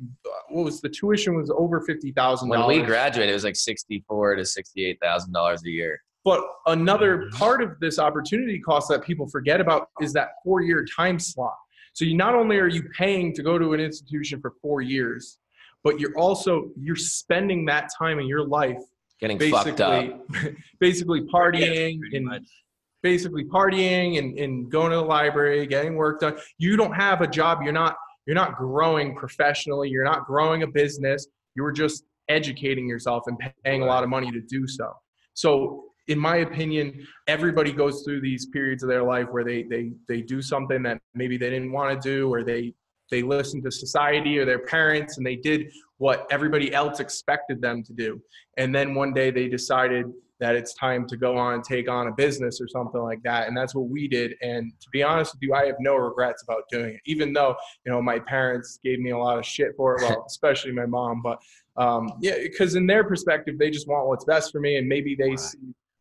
what was the tuition was over $50,000. When we graduated, it was like $64,000 to $68,000 a year. But another part of this opportunity cost that people forget about is that 4-year time slot. So not only are you paying to go to an institution for 4 years, but you're spending that time in your life getting fucked up, basically partying and going to the library, getting work done. You don't have a job. You're not growing professionally. You're not growing a business. You're just educating yourself and paying a lot of money to do so. So in my opinion, everybody goes through these periods of their life where they do something that maybe they didn't want to do, or they listened to society or their parents and they did what everybody else expected them to do. And then one day they decided that it's time to go on and take on a business or something like that. And that's what we did. And to be honest with you, I have no regrets about doing it, even though, my parents gave me a lot of shit for it. Well, especially my mom, but because in their perspective, they just want what's best for me. And maybe they see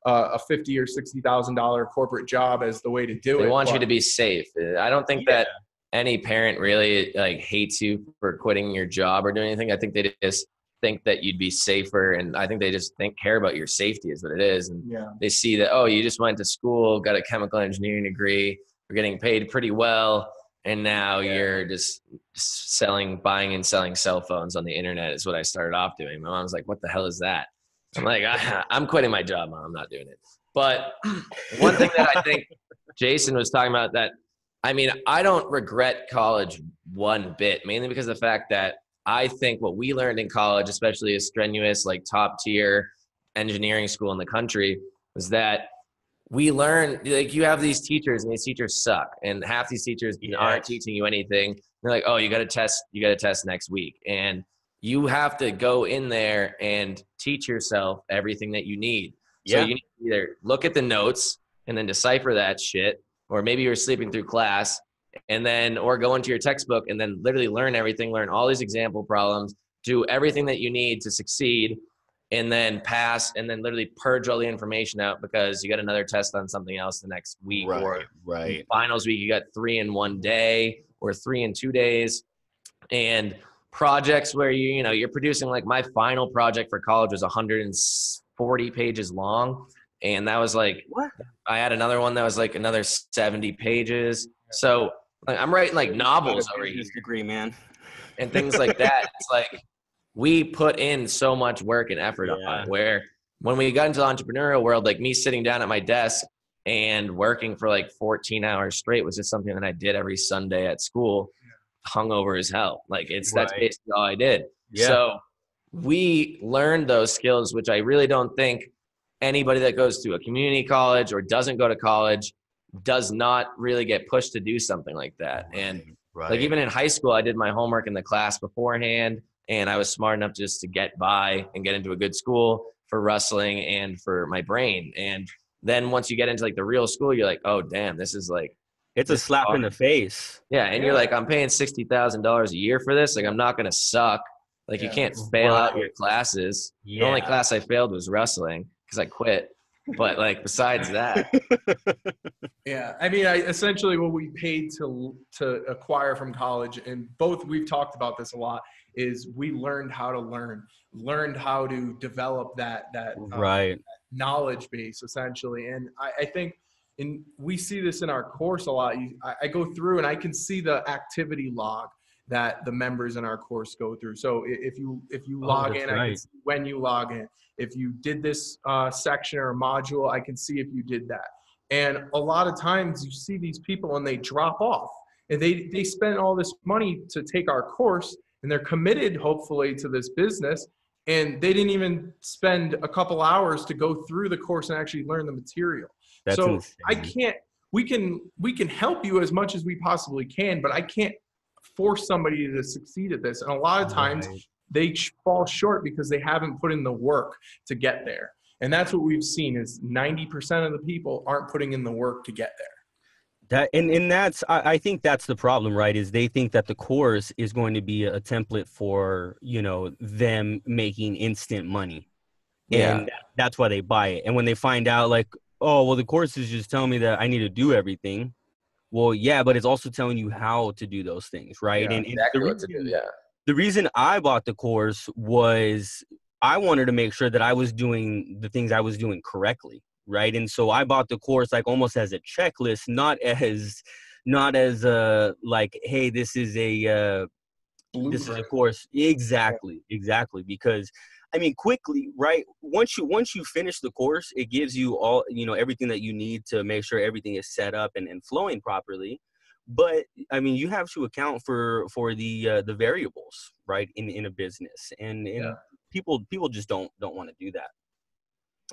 a $50,000 or $60,000 corporate job as the way to do it. They want you to be safe. I don't think that any parent really hates you for quitting your job or doing anything. I think they just think that you'd be safer, and I think they just care about your safety is what it is. And they see that, oh, you just went to school, got a chemical engineering degree, were getting paid pretty well. And now you're just buying and selling cell phones on the internet is what I started off doing. My mom was like, what the hell is that? I'm like, I'm quitting my job, Mom. I'm not doing it. But one thing that I think Jason was talking about that, I mean, I don't regret college one bit, mainly because of the fact that I think what we learned in college, especially a strenuous, like top tier engineering school in the country, was that we learn, like, you have these teachers and these teachers suck, and half these teachers aren't teaching you anything. They're like, oh, you got to test next week. And you have to go in there and teach yourself everything that you need. So you need to either look at the notes and then decipher that shit, or maybe you're sleeping through class, and then, or go into your textbook and then literally learn everything, learn all these example problems, do everything that you need to succeed, and then pass, and then literally purge all the information out because you got another test on something else the next week. Or finals week, you got 3 in 1 day or 3 in 2 days. And projects where you're producing, like my final project for college was 140 pages long. And that was like, I had another one that was like another 70 pages. So like, I'm writing like novels over here. Degree, man. And things like that. It's like, we put in so much work and effort on it, where when we got into the entrepreneurial world, like me sitting down at my desk and working for like 14 hours straight was just something that I did every Sunday at school, hungover as hell. Like that's basically all I did. So we learned those skills, which I really don't think anybody that goes to a community college or doesn't go to college does not really get pushed to do something like that. And like even in high school, I did my homework in the class beforehand. And I was smart enough just to get by and get into a good school for wrestling and for my brain. And then once you get into like the real school, you're like, oh, damn, this is like. It's a slap in the face. Yeah. And you're like, I'm paying $60,000 a year for this. Like, I'm not going to suck. Like, you can't fail out your classes. The only class I failed was wrestling because I quit. But like, besides that. I mean, essentially what we paid to acquire from college, and we've talked about this a lot, is we learned how to learned how to develop that knowledge base, essentially. And I think we see this in our course a lot. I go through and I can see the activity log that the members in our course go through. So if you log in, I can see when you log in. If you did this section or module, I can see if you did that. And a lot of times you see these people and they drop off, and they spend all this money to take our course, and they're committed, hopefully, to this business, and they didn't even spend a couple hours to go through the course and actually learn the material. That's so insane. We can help you as much as we possibly can, but I can't force somebody to succeed at this. And a lot of times they fall short because they haven't put in the work to get there. And that's what we've seen is 90% of the people aren't putting in the work to get there. I think that's the problem, right? Is they think that the course is going to be a template for, them making instant money. And that's why they buy it. And when they find out like, oh, well, the course is just telling me that I need to do everything. Well, yeah, but it's also telling you how to do those things, right? Yeah, and exactly what to do, the reason I bought the course was I wanted to make sure that I was doing the things I was doing correctly. Right. And so I bought the course like almost as a checklist, not as like, hey, this is a course. Exactly. Because I mean, quickly, right. Once you finish the course, it gives you all, everything that you need to make sure everything is set up and flowing properly. But I mean, you have to account for the variables, right, in a business, and people just don't want to do that.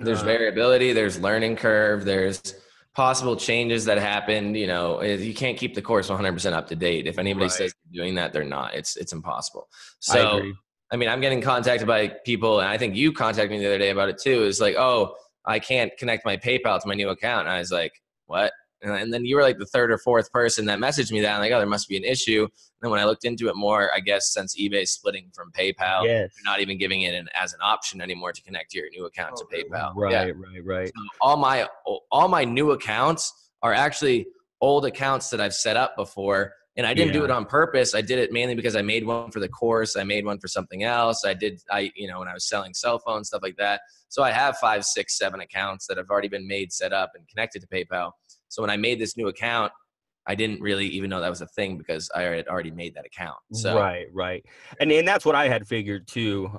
There's variability, there's learning curve, there's possible changes that happen. You can't keep the course 100% up to date. If anybody says they're doing that, they're not. It's impossible. So, I mean, I'm getting contacted by people, and I think you contacted me the other day about it too. It's like, oh, I can't connect my PayPal to my new account. And I was like, what? And then you were like the third or fourth person that messaged me that. I'm like, oh, there must be an issue. And then when I looked into it more, I guess since eBay's splitting from PayPal, they're not even giving it as an option anymore to connect your new account to PayPal. Right. So all my new accounts are actually old accounts that I've set up before. And I didn't do it on purpose. I did it mainly because I made one for the course. I made one for something else. When I was selling cell phones, stuff like that. So I have 5, 6, 7 accounts that have already been made, set up, and connected to PayPal. So when I made this new account, I didn't really even know that was a thing because I had already made that account. So Right. And that's what I had figured too.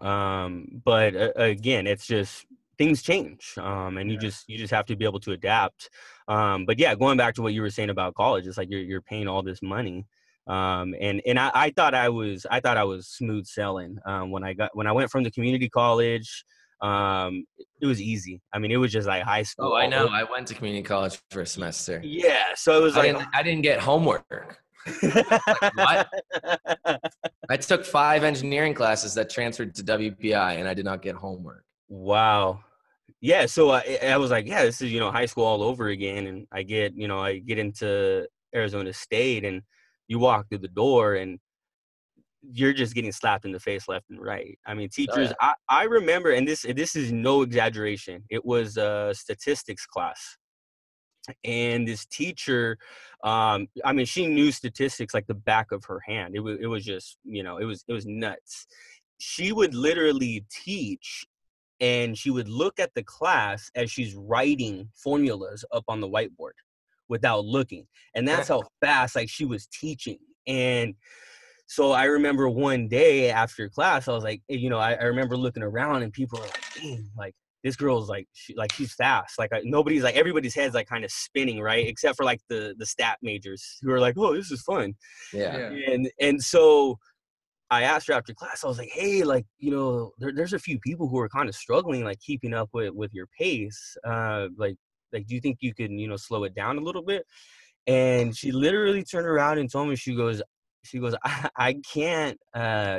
But again, it's just things change. And you just have to be able to adapt. But yeah, going back to what you were saying about college, it's like you're paying all this money. And I thought I was smooth sailing. When I went from the community college, it was easy. I mean, it was just like high school. Oh, I know. I went to community college for a semester. Yeah. So it was I didn't get homework. Like, what? I took 5 engineering classes that transferred to WPI, and I did not get homework. Wow. Yeah. So I was like, yeah, this is, high school all over again. And I get into Arizona State, and you walk through the door and you're just getting slapped in the face left and right. I mean, teachers, I remember, and this is no exaggeration, it was a statistics class. And this teacher, I mean, she knew statistics like the back of her hand. It was just, it was nuts. She would literally teach, and she would look at the class as she's writing formulas up on the whiteboard without looking. And that's how fast like she was teaching. And so I remember one day after class, I was like, I remember looking around and people are like, dang, like this girl's like, she's fast. Like nobody's like, everybody's head's like kind of spinning, right? Except for like the stat majors who are like, oh, this is fun. Yeah. And so I asked her after class, I was like, hey, like, there's a few people who are kind of struggling, like keeping up with your pace. Like, do you think you can, slow it down a little bit? And she literally turned around and told me, she goes, I can't,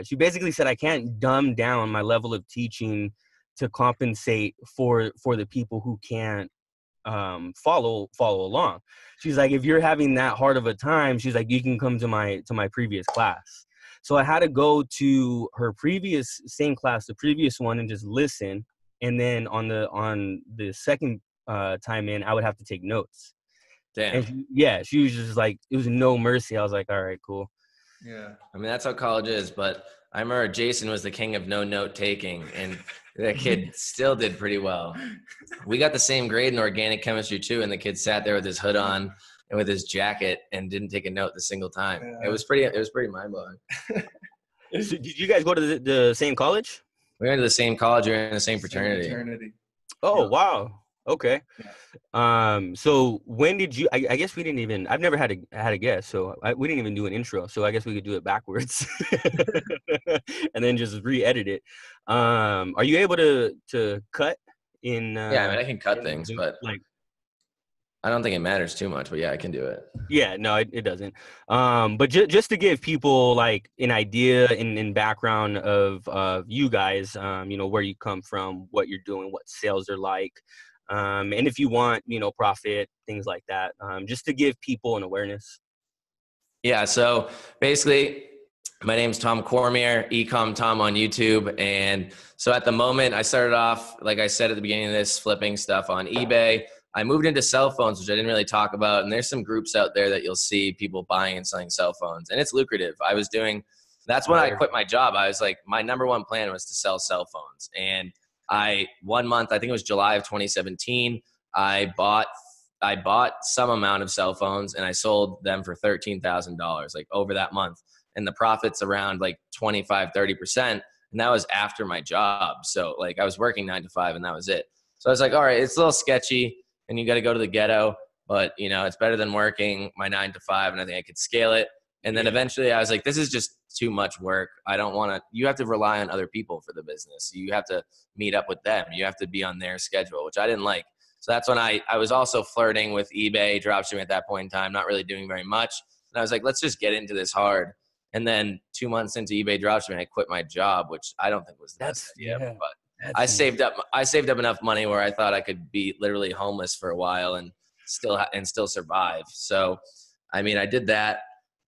she basically said, I can't dumb down my level of teaching to compensate for the people who can't follow along. She's like, if you're having that hard of a time, she's like, you can come to my previous class. So I had to go to her same class, the previous one, and just listen. And then on the second time in, I would have to take notes. Damn. And she was just like, it was no mercy. I was like, all right, cool. Yeah. I mean, that's how college is. But I remember Jason was the king of no note taking, and that kid still did pretty well. We got the same grade in organic chemistry too, and the kid sat there with his hood on and with his jacket and didn't take a note the single time. Yeah. It was pretty mind blowing. So did you guys go to the same college? We went to the same college. We were in the same fraternity. Oh, wow. Okay. Yeah. So when did you, I guess we didn't even, I've never had a guess. So we didn't even do an intro. So I guess we could do it backwards and then just re-edit it. Are you able to cut in? Yeah, I mean, I can cut things, but like, I don't think it matters too much, but yeah, I can do it. Yeah, no, it doesn't. But just to give people like an idea and background of you guys, where you come from, what you're doing, what sales are like. And if you want, profit, things like that, just to give people an awareness. Yeah. So basically my name's Tom Cormier, eCom Tom on YouTube. And so at the moment I started off, like I said at the beginning of this, flipping stuff on eBay. I moved into cell phones, which I didn't really talk about. And there's some groups out there that you'll see people buying and selling cell phones, and it's lucrative. That's when I quit my job. I was like, my number one plan was to sell cell phones. And one month, I think it was July of 2017, I bought some amount of cell phones and I sold them for $13,000 like over that month. And the profits around like 25-30%. And that was after my job. So like I was working 9 to 5 and that was it. So I was like, all right, it's a little sketchy and you got to go to the ghetto, but it's better than working my 9 to 5 and I think I could scale it. And then eventually I was like, this is just too much work. I don't want to, you have to rely on other people for the business. You have to meet up with them. You have to be on their schedule, which I didn't like. So that's when I was also flirting with eBay, dropshipping at that point in time, not really doing very much. And I was like, let's just get into this hard. And then 2 months into eBay dropshipping, I quit my job, which I don't think was the best idea. Yeah. But I saved up enough money where I thought I could be literally homeless for a while and still survive. So, I mean, I did that.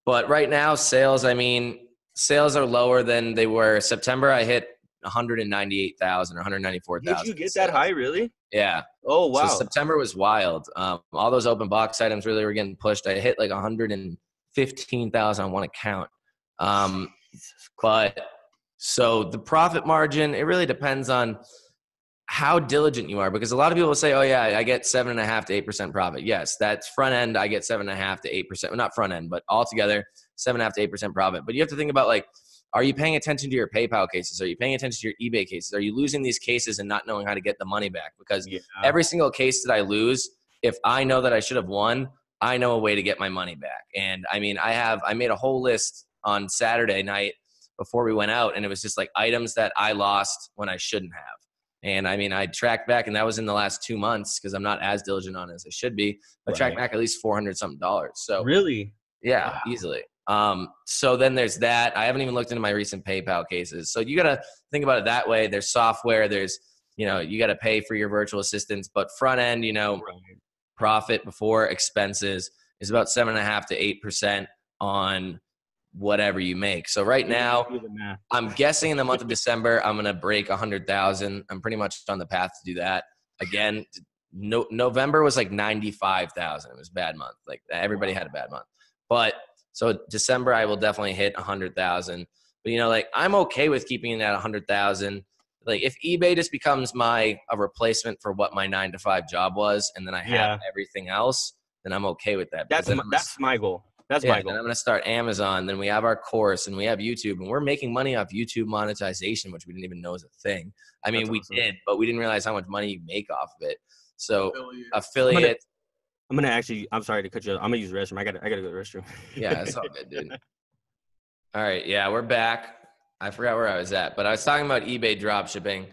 But right now, sales are lower than they were. September, I hit 198,000 or 194,000. Did you get that high, really? Yeah. Oh, wow. So September was wild. All those open box items really were getting pushed. I hit like 115,000 on one account. But so the profit margin, it really depends on how diligent you are, because a lot of people will say, oh yeah, I get 7.5 to 8% profit. Yes, that's front end. I get 7.5 to 8%, well, not front end, but altogether 7.5 to 8% profit. But you have to think about, like, are you paying attention to your PayPal cases? Are you paying attention to your eBay cases? Are you losing these cases and not knowing how to get the money back? Because every single case that I lose, if I know that I should have won, I know a way to get my money back. And I mean, I made a whole list on Saturday night before we went out, and it was just like items that I lost when I shouldn't have. And I mean, I tracked back, and that was in the last 2 months because I'm not as diligent on it as I should be. But tracked back at least $400 something. So really, yeah, easily. So then there's that. I haven't even looked into my recent PayPal cases. So you got to think about it that way. There's software. There's, you know, you got to pay for your virtual assistants. But front end, you know, profit before expenses is about 7.5 to 8% on whatever you make. So right now, I'm guessing in the month of December, I'm going to break 100,000. I'm pretty much on the path to do that. Again, November was like 95,000. It was a bad month. Like everybody had a bad month. But so December, I will definitely hit 100,000. But, you know, like I'm okay with keeping it at 100,000. Like if eBay just becomes a replacement for what my 9-to-5 job was, and then I have everything else, then I'm okay with that. That's my goal. That's my goal. And I'm going to start Amazon. Then we have our course, and we have YouTube, and we're making money off YouTube monetization, which we didn't even know was a thing. I mean, we did, but we didn't realize how much money you make off of it. So affiliate. I'm sorry to cut you off. I'm going to use the restroom. I got to go to the restroom. Yeah, that's all good, dude. All right. Yeah, we're back. I forgot where I was at, but I was talking about eBay dropshipping.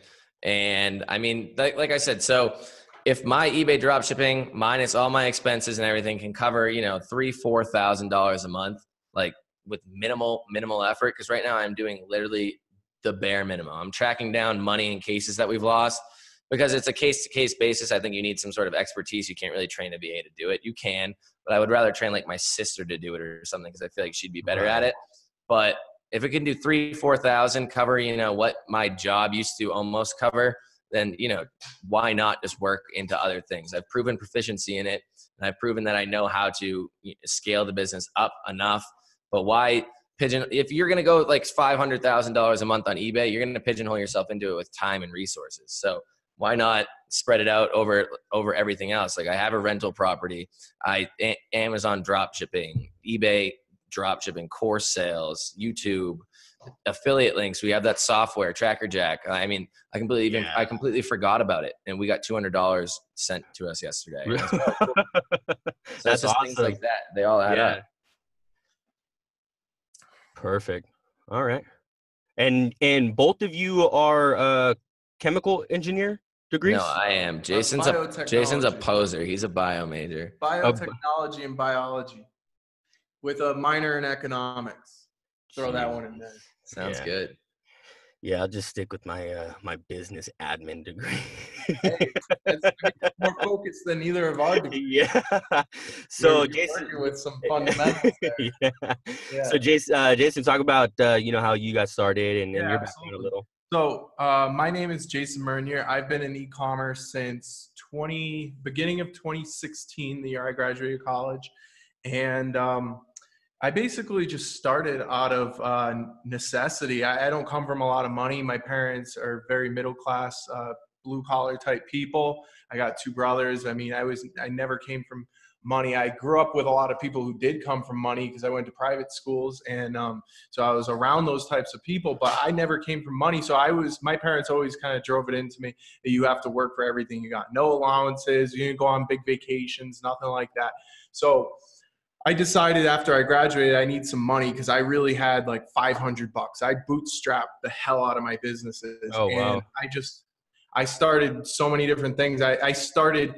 And I mean, like I said, so if my eBay dropshipping minus all my expenses and everything can cover, you know, $3,000-$4,000 a month, like with minimal effort, because right now I'm doing literally the bare minimum. I'm tracking down money in cases that we've lost because it's a case-to-case basis. I think you need some sort of expertise. You can't really train a VA to do it. You can, but I would rather train like my sister to do it or something because I feel like she'd be better at it. But if it can do $3,000-$4,000, cover, you know, what my job used to almost cover, then, you know, why not just work into other things? I've proven proficiency in it, and I've proven that I know how to scale the business up enough. But why if you're going to go like $500,000 a month on eBay, you're going to pigeonhole yourself into it with time and resources. So why not spread it out over everything else? Like I have a rental property, Amazon dropshipping, eBay dropshipping, course sales, YouTube, affiliate links. We have that software, Tracker Jack. I mean, I completely forgot about it, and we got $200 sent to us yesterday. So that's just awesome. Things like that. They all add up. Perfect. All right. And both of you are chemical engineer degrees? No, I am. Jason's a poser. He's a bio major. Biotechnology and biology with a minor in economics. Throw that one in there. Sounds good. Yeah, I'll just stick with my my business admin degree. Hey, that's more focused than either of our degrees. Yeah. So you're Jason, working with some fundamentals there. Yeah. So Jason, talk about you know, how you got started and your background a little. So my name is Jason Mernier. I've been in e-commerce since beginning of 2016, the year I graduated college, and I basically just started out of necessity. I don't come from a lot of money. My parents are very middle class, blue collar type people. I got two brothers. I mean, I never came from money. I grew up with a lot of people who did come from money because I went to private schools, and so I was around those types of people. But I never came from money, so my parents always kind of drove it into me that you have to work for everything you got. No allowances. You didn't go on big vacations. Nothing like that. So I decided after I graduated, I need some money because I really had like $500. I bootstrapped the hell out of my businesses. Oh, wow. And I started so many different things. I started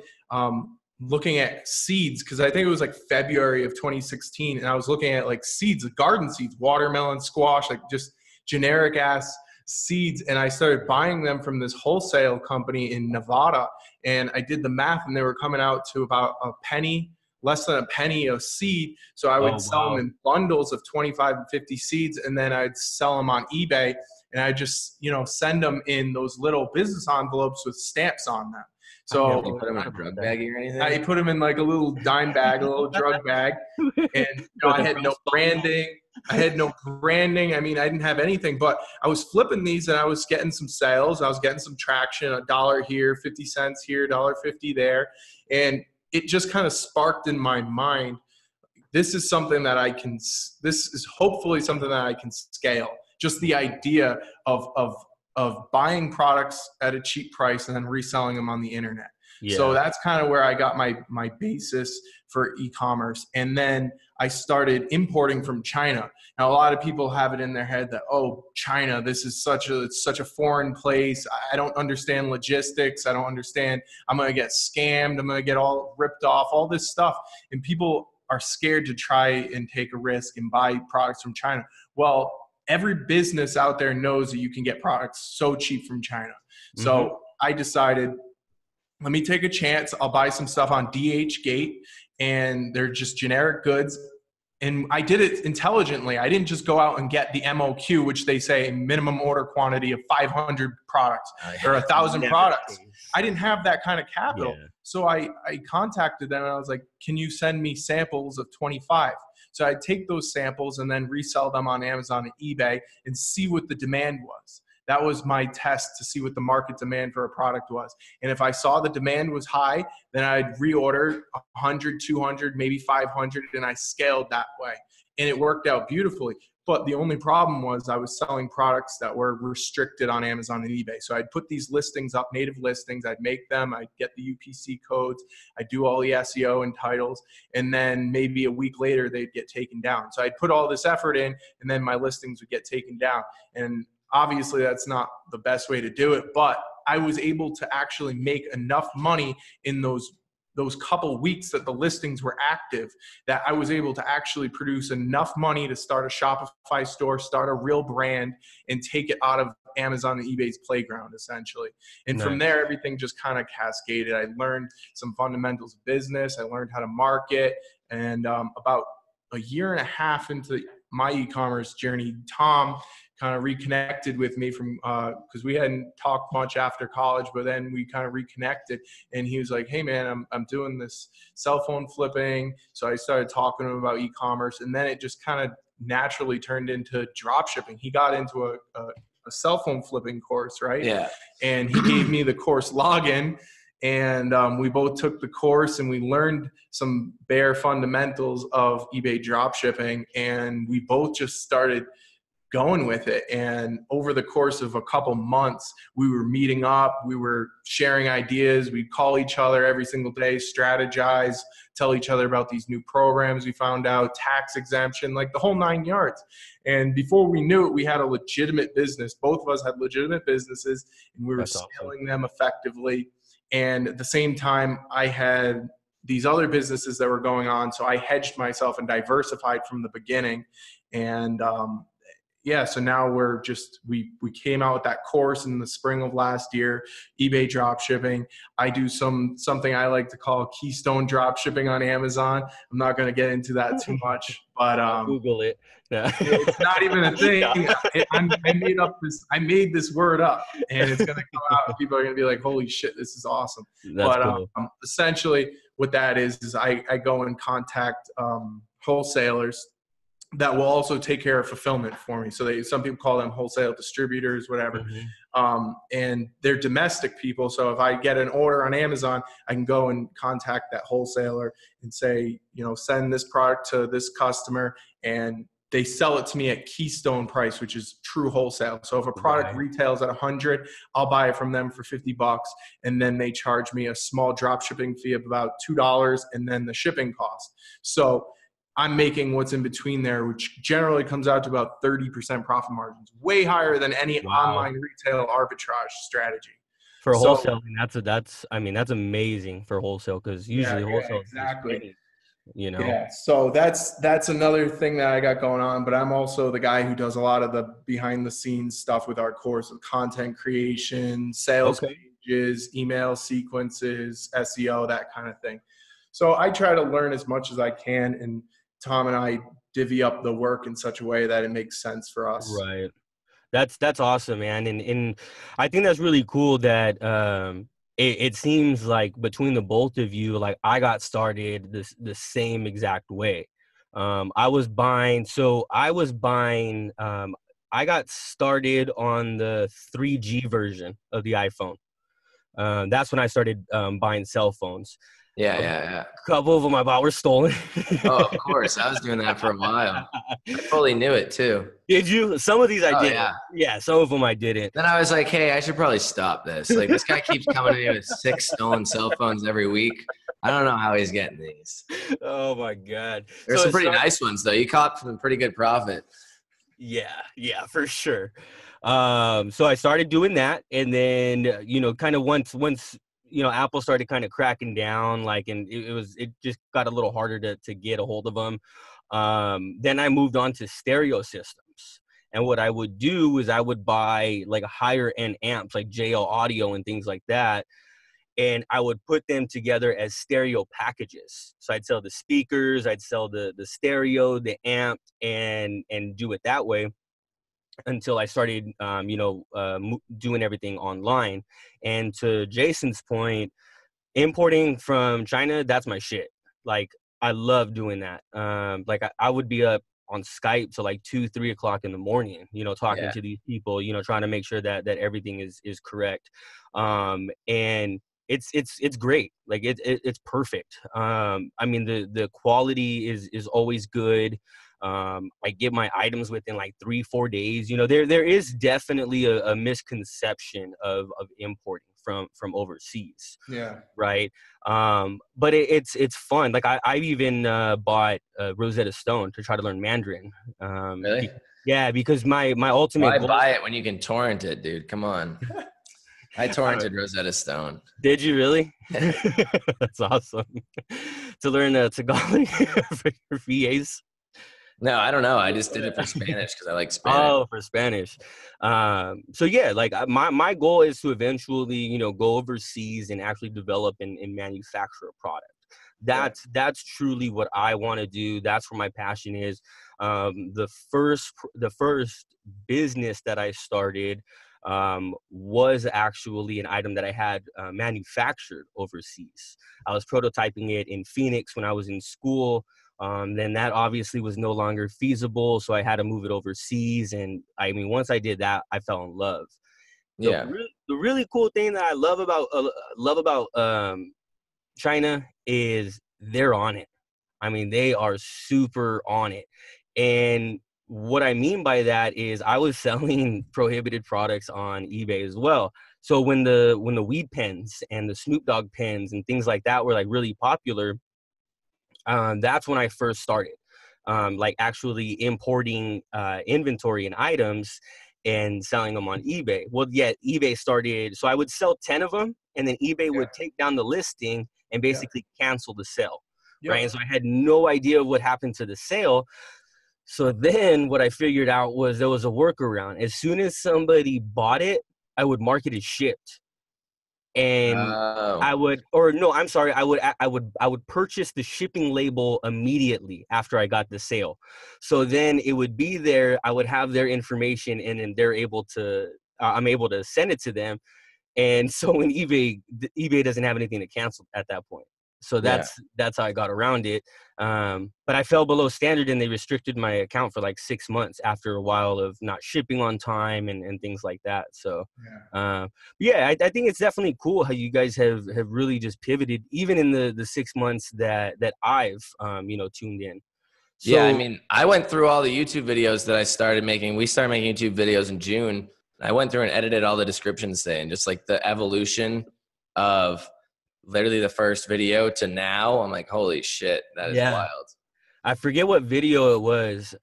looking at seeds because I think it was like February of 2016. And I was looking at like seeds, garden seeds, watermelon, squash, like just generic ass seeds. And I started buying them from this wholesale company in Nevada. And I did the math, and they were coming out to about less than a penny a seed. So I would sell them in bundles of 25 and 50 seeds, and then I'd sell them on eBay, and I just, send them in those little business envelopes with stamps on them. So you put them in a drug bag or anything? I put them in like a little dime bag, a little drug bag, and I had no branding. I had no branding. I mean, I didn't have anything, but I was flipping these and I was getting some sales. I was getting some traction, $1 here, 50 cents here, $1.50 there. And it just kind of sparked in my mind, this is something that this is hopefully something that I can scale. Just the idea of buying products at a cheap price and then reselling them on the internet. Yeah. So that's kind of where I got my basis for e-commerce. And then I started importing from China. Now, a lot of people have it in their head that, oh, China, this is such a foreign place. I don't understand logistics. I don't understand. I'm going to get scammed. I'm going to get all ripped off, all this stuff. And people are scared to try and take a risk and buy products from China. Well, every business out there knows that you can get products so cheap from China. Mm-hmm. So I decided, let me take a chance. I'll buy some stuff on DHgate, and they're just generic goods. And I did it intelligently. I didn't just go out and get the MOQ, which they say minimum order quantity of 500 products or 1,000 products. I didn't have that kind of capital. Yeah. So I contacted them and I was like, can you send me samples of 25? So I'd take those samples and then resell them on Amazon and eBay and see what the demand was. That was my test to see what the market demand for a product was. And if I saw the demand was high, then I'd reorder 100, 200, maybe 500, and I scaled that way. And it worked out beautifully. But the only problem was I was selling products that were restricted on Amazon and eBay. So I'd put these listings up, native listings. I'd make them. I'd get the UPC codes. I'd do all the SEO and titles. And then maybe a week later, they'd get taken down. So I'd put all this effort in, and then my listings would get taken down. And obviously, that's not the best way to do it. But I was able to actually make enough money in those couple weeks that the listings were active, that I was able to actually produce enough money to start a Shopify store, start a real brand, and take it out of Amazon and eBay's playground, essentially. And nice. From there, everything just kind of cascaded. I learned some fundamentals of business. I learned how to market. And about a year and a half into my e-commerce journey, Tom kind of reconnected with me from because we hadn't talked much after college, but then we kind of reconnected, and he was like, hey man, I'm doing this cell phone flipping. So I started talking to him about e-commerce, and then it just kind of naturally turned into drop shipping. He got into a cell phone flipping course, right? Yeah. And he gave me the course login, and we both took the course and we learned some bare fundamentals of eBay drop shipping, and we both just started going with it. And over the course of a couple months, we were meeting up, we were sharing ideas, we'd call each other every single day, strategize, tell each other about these new programs we found out, tax exemption, like the whole 9 yards. And before we knew it, we had a legitimate business. Both of us had legitimate businesses, and we were scaling them effectively. And at the same time, I had these other businesses that were going on, so I hedged myself and diversified from the beginning. And yeah, so now we came out with that course in the spring of last year, eBay drop shipping. I do something I like to call keystone drop shipping on Amazon. I'm not going to get into that too much, but Google it. Yeah. It's not even a thing. I made this word up, and it's going to come out, and people are going to be like, holy shit, this is awesome. That's cool. Essentially what that is I go and contact wholesalers that will also take care of fulfillment for me. So some people call them wholesale distributors, whatever. Mm-hmm. And they're domestic people. So if I get an order on Amazon, I can go and contact that wholesaler and say, send this product to this customer, and they sell it to me at keystone price, which is true wholesale. So if a product retails at 100, I'll buy it from them for $50, and then they charge me a small drop shipping fee of about $2, and then the shipping cost. So I'm making what's in between there, which generally comes out to about 30% profit margins, way higher than any online retail arbitrage strategy. For wholesale, that's amazing for wholesale, because usually wholesale exactly. Yeah, so that's another thing that I got going on. But I'm also the guy who does a lot of the behind the scenes stuff with our course, of content creation, sales pages, email sequences, SEO, that kind of thing. So I try to learn as much as I can, and Tom and I divvy up the work in such a way that it makes sense for us. Right. That's awesome, man. And I think that's really cool that it seems like between the both of you, like I got started the same exact way. I was buying, I got started on the 3G version of the iPhone. That's when I started buying cell phones. Yeah. A couple of them I bought were stolen. Oh, of course. I was doing that for a while. I fully knew it too. Did you? Some of these I Oh, did. yeah. Yeah, some of them I didn't. Then I was like, hey, I should probably stop this. Like, this guy keeps coming to me with 6 stolen cell phones every week. I don't know how he's getting these. Oh my God. There's So some it pretty started, nice ones, though. You caught some pretty good profit. yeah, for sure. So I started doing that, and then kind of once Apple started kind of cracking down, like, and it just got a little harder to get a hold of them. Then I moved on to stereo systems, and what I would do is I would buy like higher end amps, like JL Audio and things like that, and I would put them together as stereo packages. So I'd sell the speakers, I'd sell the stereo, the amp, and do it that way until I started, doing everything online. And to Jason's point, importing from China, that's my shit. Like, I love doing that. Like I would be up on Skype till like 2-3 o'clock in the morning, talking Yeah. to these people, trying to make sure that everything is correct. And it's great. Like it's perfect. I mean, the quality is always good. I get my items within like 3-4 days. There is definitely a misconception of importing from overseas. Yeah. Right. But it's fun. Like I even bought Rosetta Stone to try to learn Mandarin. Really? Yeah, because my ultimate Why goal. buy it when you can torrent it, dude? Come on. I torrented Rosetta Stone. Did you really? That's awesome. To learn Tagalog for your VAs. No, I don't know. I just did it for Spanish because I like Spanish. Oh, for Spanish. So yeah, like my goal is to eventually, go overseas and actually develop and manufacture a product. That's truly what I want to do. That's where my passion is. The first business that I started was actually an item that I had manufactured overseas. I was prototyping it in Phoenix when I was in school. Then that obviously was no longer feasible, so I had to move it overseas. And I mean, once I did that, I fell in love. Yeah. The really cool thing that I love about China is they're on it. I mean, they are super on it. And what I mean by that is I was selling prohibited products on eBay as well. So when the weed pens and the Snoop Dogg pens and things like that were like really popular, that's when I first started, like actually importing inventory and items and selling them on eBay. Well, yeah, eBay started, so I would sell 10 of them, and then eBay would take down the listing and basically cancel the sale, right? And so I had no idea what happened to the sale. So then what I figured out was there was a workaround. As soon as somebody bought it, I would mark it as shipped. And I would purchase the shipping label immediately after I got the sale. So then it would be there. I would have their information, and then I'm able to send it to them. And so when eBay doesn't have anything to cancel at that point. So that's how I got around it. But I fell below standard, and they restricted my account for like 6 months after a while of not shipping on time and things like that. So, I think it's definitely cool how you guys have really just pivoted, even in the 6 months that I've, tuned in. So, yeah, I mean, I went through all the YouTube videos that I started making. We started making YouTube videos in June. I went through and edited all the descriptions today, and just like the evolution of literally the first video to now, I'm like, holy shit, that is wild. I forget what video it was.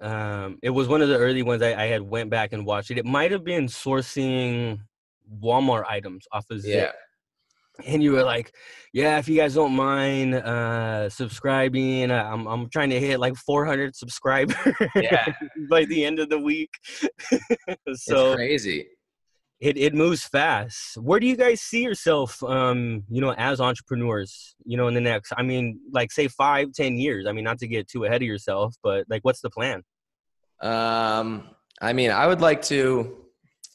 It was one of the early ones I had went back and watched it. It might have been sourcing Walmart items off of Zip. And you were like, yeah, if you guys don't mind subscribing, I'm trying to hit like 400 subscribers by the end of the week. So it's crazy. It moves fast. Where do you guys see yourself, as entrepreneurs, in the next, I mean, like say 5-10 years? I mean, not to get too ahead of yourself, but like, what's the plan? I mean, I would like to,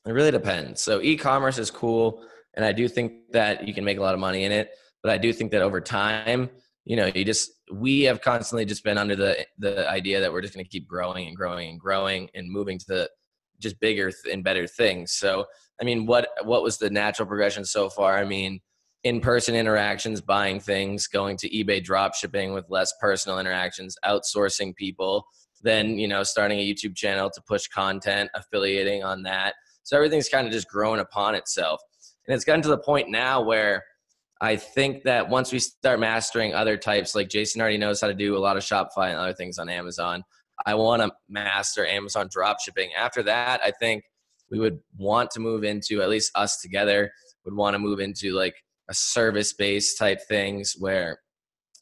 it really depends. So e-commerce is cool. And I do think that you can make a lot of money in it, but I do think that over time, we have constantly just been under the idea that we're just going to keep growing and growing and growing and moving to the just bigger and better things. So, I mean, what was the natural progression so far? I mean, in-person interactions, buying things, going to eBay dropshipping with less personal interactions, outsourcing people, then, starting a YouTube channel to push content, affiliating on that. So everything's kind of just grown upon itself. And it's gotten to the point now where I think that once we start mastering other types, like Jason already knows how to do a lot of Shopify and other things on Amazon, I want to master Amazon dropshipping. After that, I think we would want to move into, at least us together, would want to move into like a service-based type things where,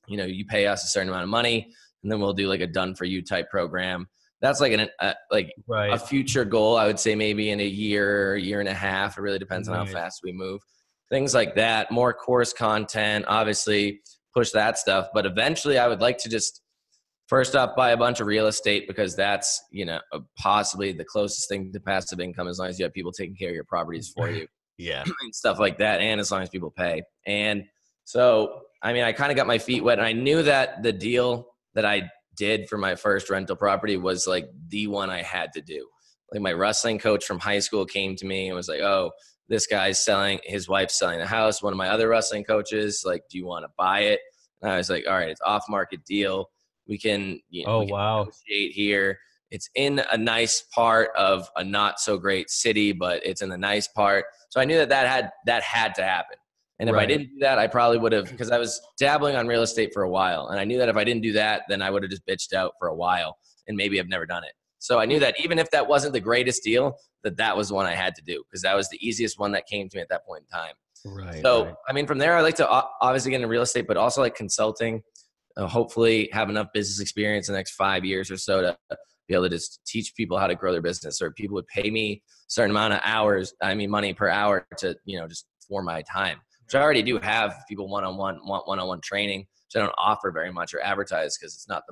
you pay us a certain amount of money and then we'll do like a done for you type program. That's like a future goal. I would say maybe in a year and a half. It really depends on how fast we move. Things like that, more course content, obviously push that stuff. But eventually I would like to just first off buy a bunch of real estate, because that's, possibly the closest thing to passive income, as long as you have people taking care of your properties for you. Yeah. And stuff like that. And as long as people pay. And so, I mean, I kind of got my feet wet, and I knew that the deal that I did for my first rental property was like the one I had to do. Like my wrestling coach from high school came to me and was like, oh, this guy's his wife's selling the house. One of my other wrestling coaches, like, do you want to buy it? And I was like, all right, it's off market deal. We can, negotiate here. It's in a nice part of a not so great city, but it's in the nice part. So I knew that had to happen. And if I didn't do that, I probably would have, because I was dabbling on real estate for a while. And I knew that if I didn't do that, then I would have just bitched out for a while and maybe I've never done it. So I knew that even if that wasn't the greatest deal, that was the one I had to do, because that was the easiest one that came to me at that point in time. Right. So, I mean, from there, I like to obviously get into real estate, but also like consulting, hopefully have enough business experience in the next 5 years or so to be able to just teach people how to grow their business, or people would pay me a certain amount of money per hour to, just for my time, which I already do have people want one-on-one training, which I don't offer very much or advertise because it's not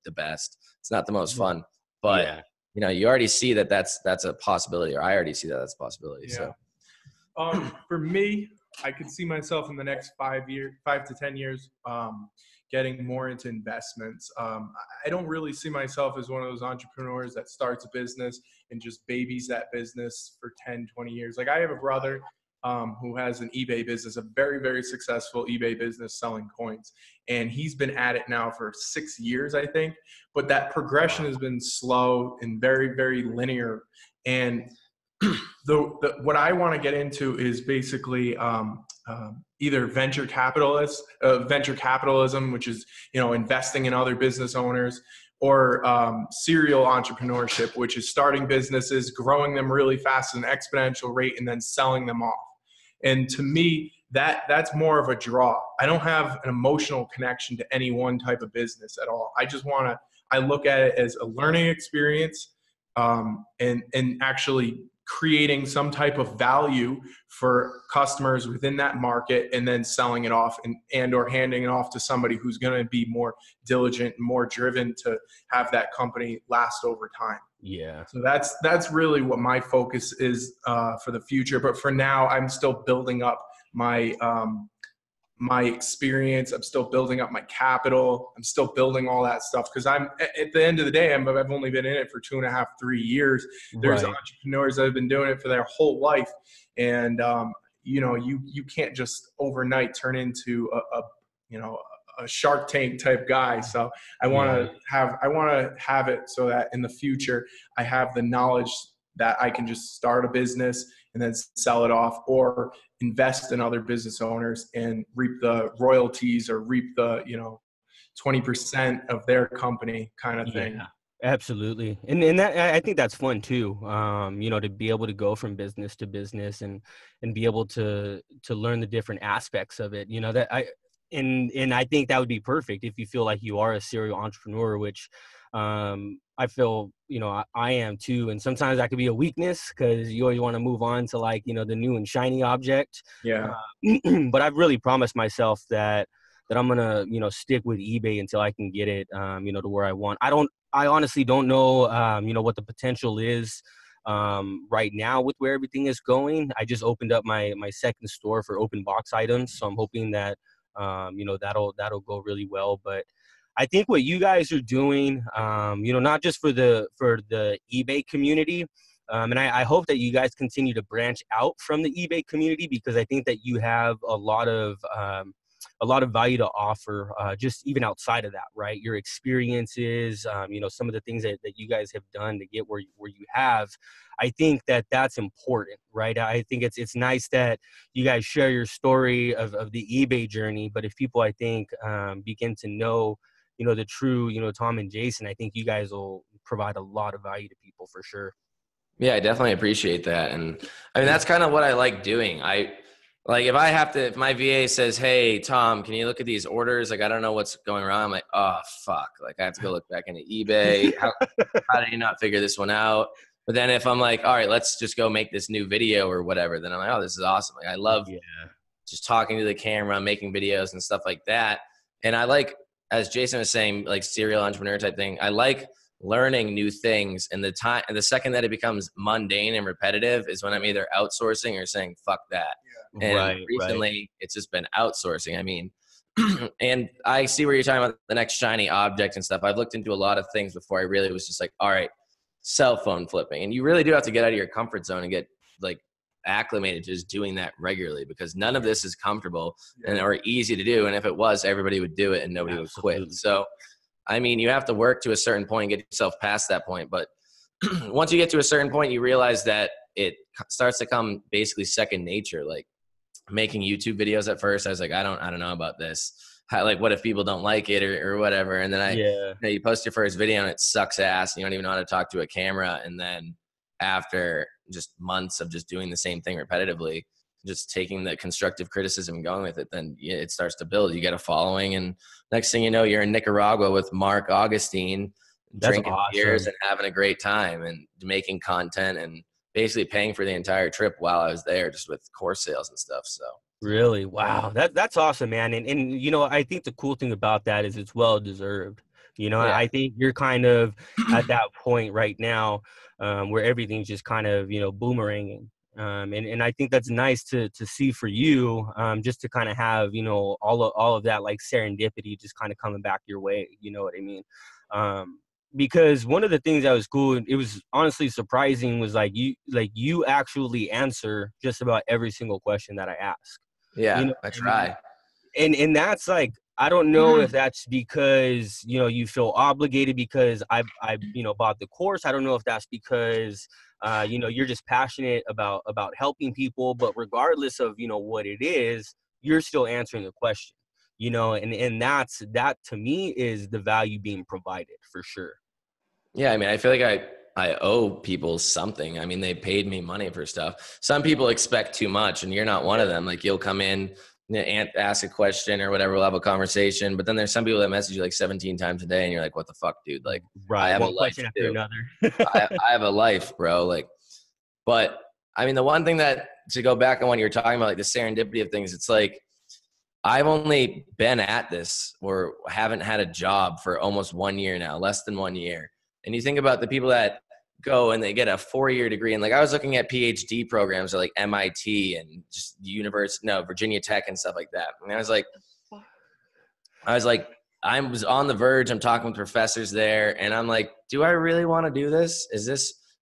the best. It's not the most fun. But, you already see that that's a possibility, or I already see that that's a possibility. Yeah. So, for me, I could see myself in the next 5 to 10 years, getting more into investments. I don't really see myself as one of those entrepreneurs that starts a business and just babies that business for 10, 20 years. Like I have a brother who has an eBay business, a very, very successful eBay business selling coins. And he's been at it now for 6 years, I think. But that progression has been slow and very, very linear. And what I want to get into is basically either venture capitalism, which is, investing in other business owners, or serial entrepreneurship, which is starting businesses, growing them really fast at an exponential rate, and then selling them off. And to me, that's more of a draw. I don't have an emotional connection to any one type of business at all. I look at it as a learning experience, and actually creating some type of value for customers within that market, and then selling it off and or handing it off to somebody who's going to be more diligent and more driven to have that company last over time. Yeah. So that's really what my focus is for the future. But for now, I'm still building up my experience. I'm still building up my capital. I'm still building all that stuff, because at the end of the day, I've only been in it for 2.5, 3 years. There's entrepreneurs that have been doing it for their whole life. And, you can't just overnight turn into a Shark Tank type guy. So I want to have it so that in the future I have the knowledge that I can just start a business and then sell it off, or invest in other business owners and reap the royalties, or reap the 20% of their company kind of thing. Yeah, absolutely. And that, I think that's fun too. To be able to go from business to business and be able to learn the different aspects of it. And I think that would be perfect if you feel like you are a serial entrepreneur, which I feel, I am too. And sometimes that could be a weakness, because you always want to move on to the new and shiny object. Yeah. But I've really promised myself that I'm going to, stick with eBay until I can get it, to where I want. I honestly don't know, what the potential is right now with where everything is going. I just opened up my second store for open box items. So I'm hoping that that'll go really well. But I think what you guys are doing, not just for the eBay community, and I hope that you guys continue to branch out from the eBay community, because I think that you have a lot of value to offer, just even outside of that, right? Your experiences, some of the things that you guys have done to get where you have. I think that that's important, right? I think it's nice that you guys share your story of the eBay journey, but if people, I think, begin to know, the true, Tom and Jason, I think you guys will provide a lot of value to people for sure. Yeah, I definitely appreciate that. And I mean, that's kind of what I like doing. If my VA says, hey, Tom, can you look at these orders? Like, I don't know what's going wrong. I'm like, oh, fuck. Like, I have to go look back into eBay. How did you not figure this one out? But then if I'm like, all right, let's just go make this new video or whatever, then I'm like, oh, this is awesome. Like, I love just talking to the camera, making videos and stuff like that. And I like, as Jason was saying, like serial entrepreneur type thing, I like learning new things. And the second that it becomes mundane and repetitive is when I'm either outsourcing or saying, fuck that. And recently it's just been outsourcing. I mean, and I see where you're talking about the next shiny object and stuff. I've looked into a lot of things before I really was just like, all right, cell phone flipping. And you really do have to get out of your comfort zone and get like acclimated to just doing that regularly, because none of this is comfortable or easy to do. And if it was, everybody would do it and nobody would quit. So, I mean, you have to work to a certain point and get yourself past that point. But once you get to a certain point, you realize that it starts to come basically second nature. Like making YouTube videos at first, I was like, I don't know about this. What if people don't like it or whatever? And then you post your first video and it sucks ass. And you don't even know how to talk to a camera. And then after just months of just doing the same thing repetitively, just taking the constructive criticism and going with it, then it starts to build. You get a following, and next thing you know, you're in Nicaragua with Mark Augustine, drinking beers and having a great time and making content and basically paying for the entire trip while I was there, just with course sales and stuff. So really, wow, that's awesome, man. And I think the cool thing about that is it's well deserved. I think you're kind of at that point right now where everything's just kind of boomeranging. And I think that's nice to see for you, just to kind of have, all of that like serendipity just kind of coming back your way. You know what I mean? Because one of the things that was cool, it was honestly surprising, was you actually answer just about every single question that I ask. Yeah, I try. And that's like, I don't know if that's because, you feel obligated because I bought the course. I don't know if that's because, you're just passionate about helping people, but regardless of, what it is, you're still answering the question, and that to me is the value being provided for sure. Yeah. I mean, I feel like I owe people something. I mean, they paid me money for stuff. Some people expect too much, and you're not one of them. Like, you'll come in and ask a question or whatever, we'll have a conversation, but then there's some people that message you like 17 times a day and you're like, what the fuck, dude? Like, I have a life too. I have a life, bro. Like, but I mean, the one thing that, to go back on when you were talking about like the serendipity of things, it's like, I've only been at this or haven't had a job for almost 1 year now, less than 1 year. And you think about the people that go and they get a 4-year degree. And like, I was looking at PhD programs at like MIT and just Virginia Tech and stuff like that. And I was like, I was on the verge. I'm talking with professors there. And I'm like, do I really want to do this?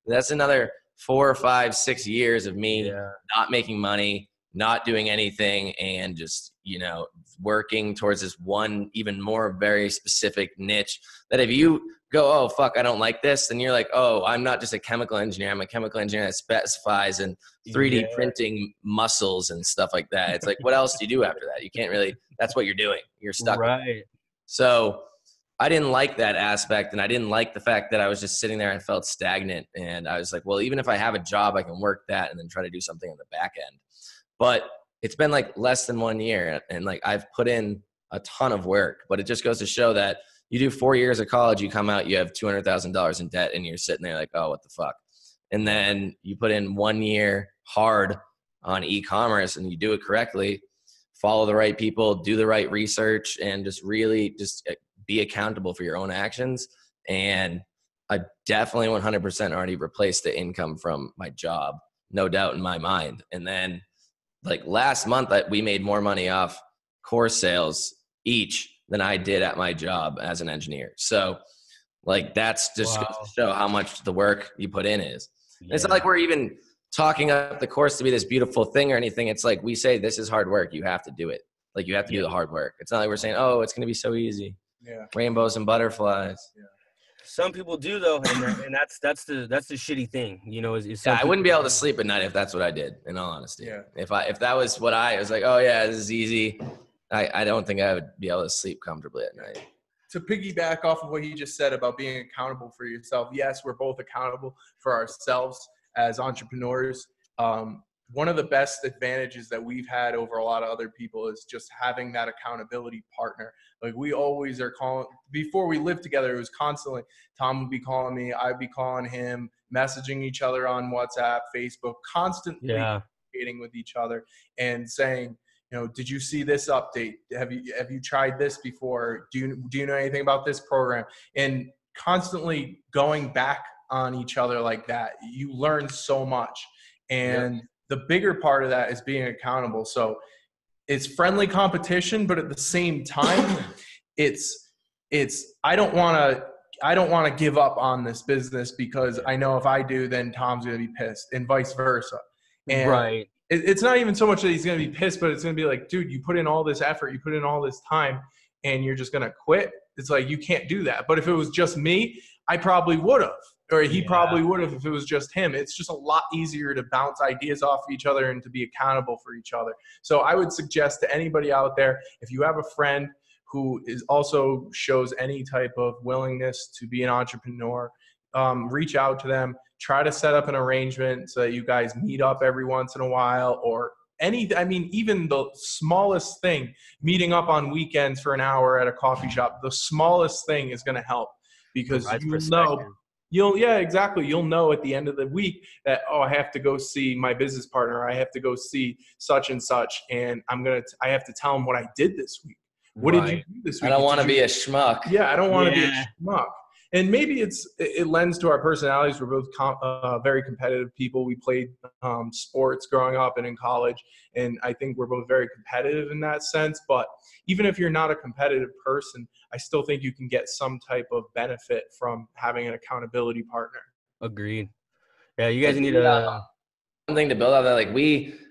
That's another 4 or 5, 6 years of me not making money, not doing anything, and just, working towards this one even more very specific niche that if you go, oh, fuck, I don't like this, then you're like, oh, I'm not just a chemical engineer. I'm a chemical engineer that specifies in 3D printing muscles and stuff like that. It's like, what else do you do after that? You can't really, that's what you're doing. You're stuck. Right. So I didn't like that aspect, and I didn't like the fact that I was just sitting there and felt stagnant. And I was like, well, even if I have a job, I can work that and then try to do something on the back end. But it's been like less than 1 year, and like I've put in a ton of work, but it just goes to show that you do 4 years of college, you come out, you have $200,000 in debt, and you're sitting there like, oh, what the fuck? And then you put in 1 year hard on e-commerce and you do it correctly, follow the right people, do the right research, and just really just be accountable for your own actions. And I definitely 100% already replaced the income from my job, no doubt in my mind. And then like last month, we made more money off course sales each than I did at my job as an engineer. So like, that's just goes to show how much the work you put in is. Yeah. It's not like we're even talking up the course to be this beautiful thing or anything. It's like, we say, this is hard work. You have to do it. Like, you have to do the hard work. It's not like we're saying, oh, it's going to be so easy. Yeah. Rainbows and butterflies. Yeah. Some people do though. And that's the shitty thing, you know, is I wouldn't be able to sleep at night if that's what I did, in all honesty. Yeah. If that was what I was like, oh yeah, this is easy. I don't think I would be able to sleep comfortably at night. To piggyback off of what you just said about being accountable for yourself, yes, we're both accountable for ourselves as entrepreneurs. One of the best advantages that we've had over a lot of other people is just having that accountability partner. Like, we always are calling, before we lived together, it was constantly, Tom would be calling me, I'd be calling him, messaging each other on WhatsApp, Facebook, constantly communicating with each other and saying, you know, did you see this update? Have you tried this before? Do you know anything about this program? And constantly going back on each other like that, you learn so much. And the bigger part of that is being accountable. So it's friendly competition, but at the same time, it's I don't want to give up on this business, because I know if I do, then Tom's going to be pissed, and vice versa. And it's not even so much that he's going to be pissed, but it's going to be like, dude, you put in all this effort, you put in all this time, and you're just going to quit. It's like, you can't do that. But if it was just me, I probably would have, or he probably would have if it was just him. It's just a lot easier to bounce ideas off of each other and to be accountable for each other. So I would suggest to anybody out there, if you have a friend who also shows any type of willingness to be an entrepreneur, reach out to them. Try to set up an arrangement so that you guys meet up every once in a while, or even the smallest thing, meeting up on weekends for an hour at a coffee shop, the smallest thing is going to help, because you'll know at the end of the week that, oh, I have to go see my business partner. I have to go see such and such. And I have to tell them what I did this week. What did you do this week? I don't want to be a schmuck. Yeah, I don't want to be a schmuck. And maybe it lends to our personalities. We're both very competitive people. We played sports growing up and in college, and I think we're both very competitive in that sense. But even if you're not a competitive person, I still think you can get some type of benefit from having an accountability partner. Agreed. Yeah, you guys need one thing to build on that. Like,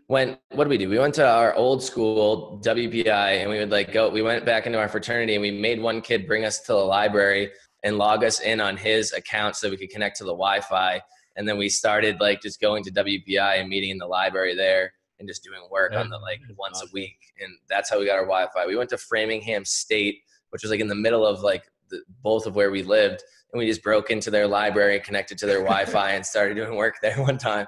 what did we do? We went to our old school, WPI, and we would we went back into our fraternity, and we made one kid bring us to the library and log us in on his account so we could connect to the Wi-Fi. And then we started just going to WPI and meeting in the library there and just doing work on the once a week. And that's how we got our Wi-Fi. We went to Framingham State, which was in the middle of both of where we lived. And we just broke into their library, connected to their Wi-Fi, and started doing work there one time.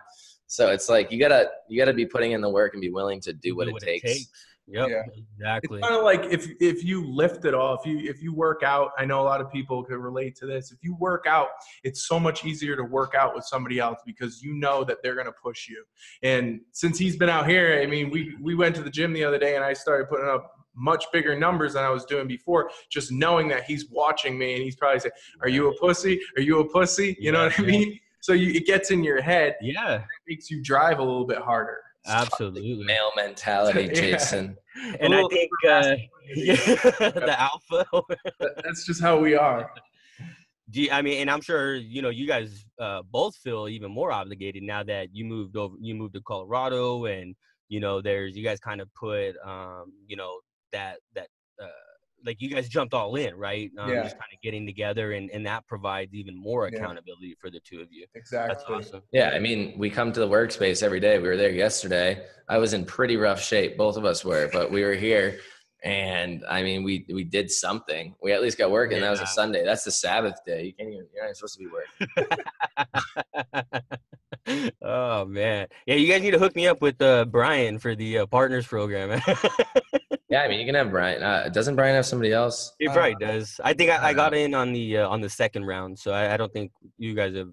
So it's you gotta be putting in the work and be willing to do what it takes. Yep, yeah, exactly. It's kind of like if you lift it all, if you work out, I know a lot of people could relate to this. If you work out, it's so much easier to work out with somebody else, because you know that they're going to push you. And since he's been out here, we went to the gym the other day, and I started putting up much bigger numbers than I was doing before, just knowing that he's watching me, and he's probably saying, "Are you a pussy? Are you a pussy?" You know what I mean? So it gets in your head. Yeah. It makes you drive a little bit harder. Absolutely. Male mentality, Jason. And I think the alpha. That's just how we are. And I'm sure, you guys both feel even more obligated now that you moved to Colorado, and, you guys kind of put, you guys jumped all in, right? Just kind of getting together, and that provides even more accountability for the two of you. Exactly. That's awesome. Yeah, we come to the workspace every day. We were there yesterday. I was in pretty rough shape. Both of us were, but we were here, and we did something. We at least got working. Yeah. That was a Sunday. That's the Sabbath day. You're not supposed to be working. Oh man, yeah. You guys need to hook me up with Brian for the partners program. Yeah, you can have Brian. Doesn't Brian have somebody else? He probably does. I think I got in on the second round, so I don't think you guys have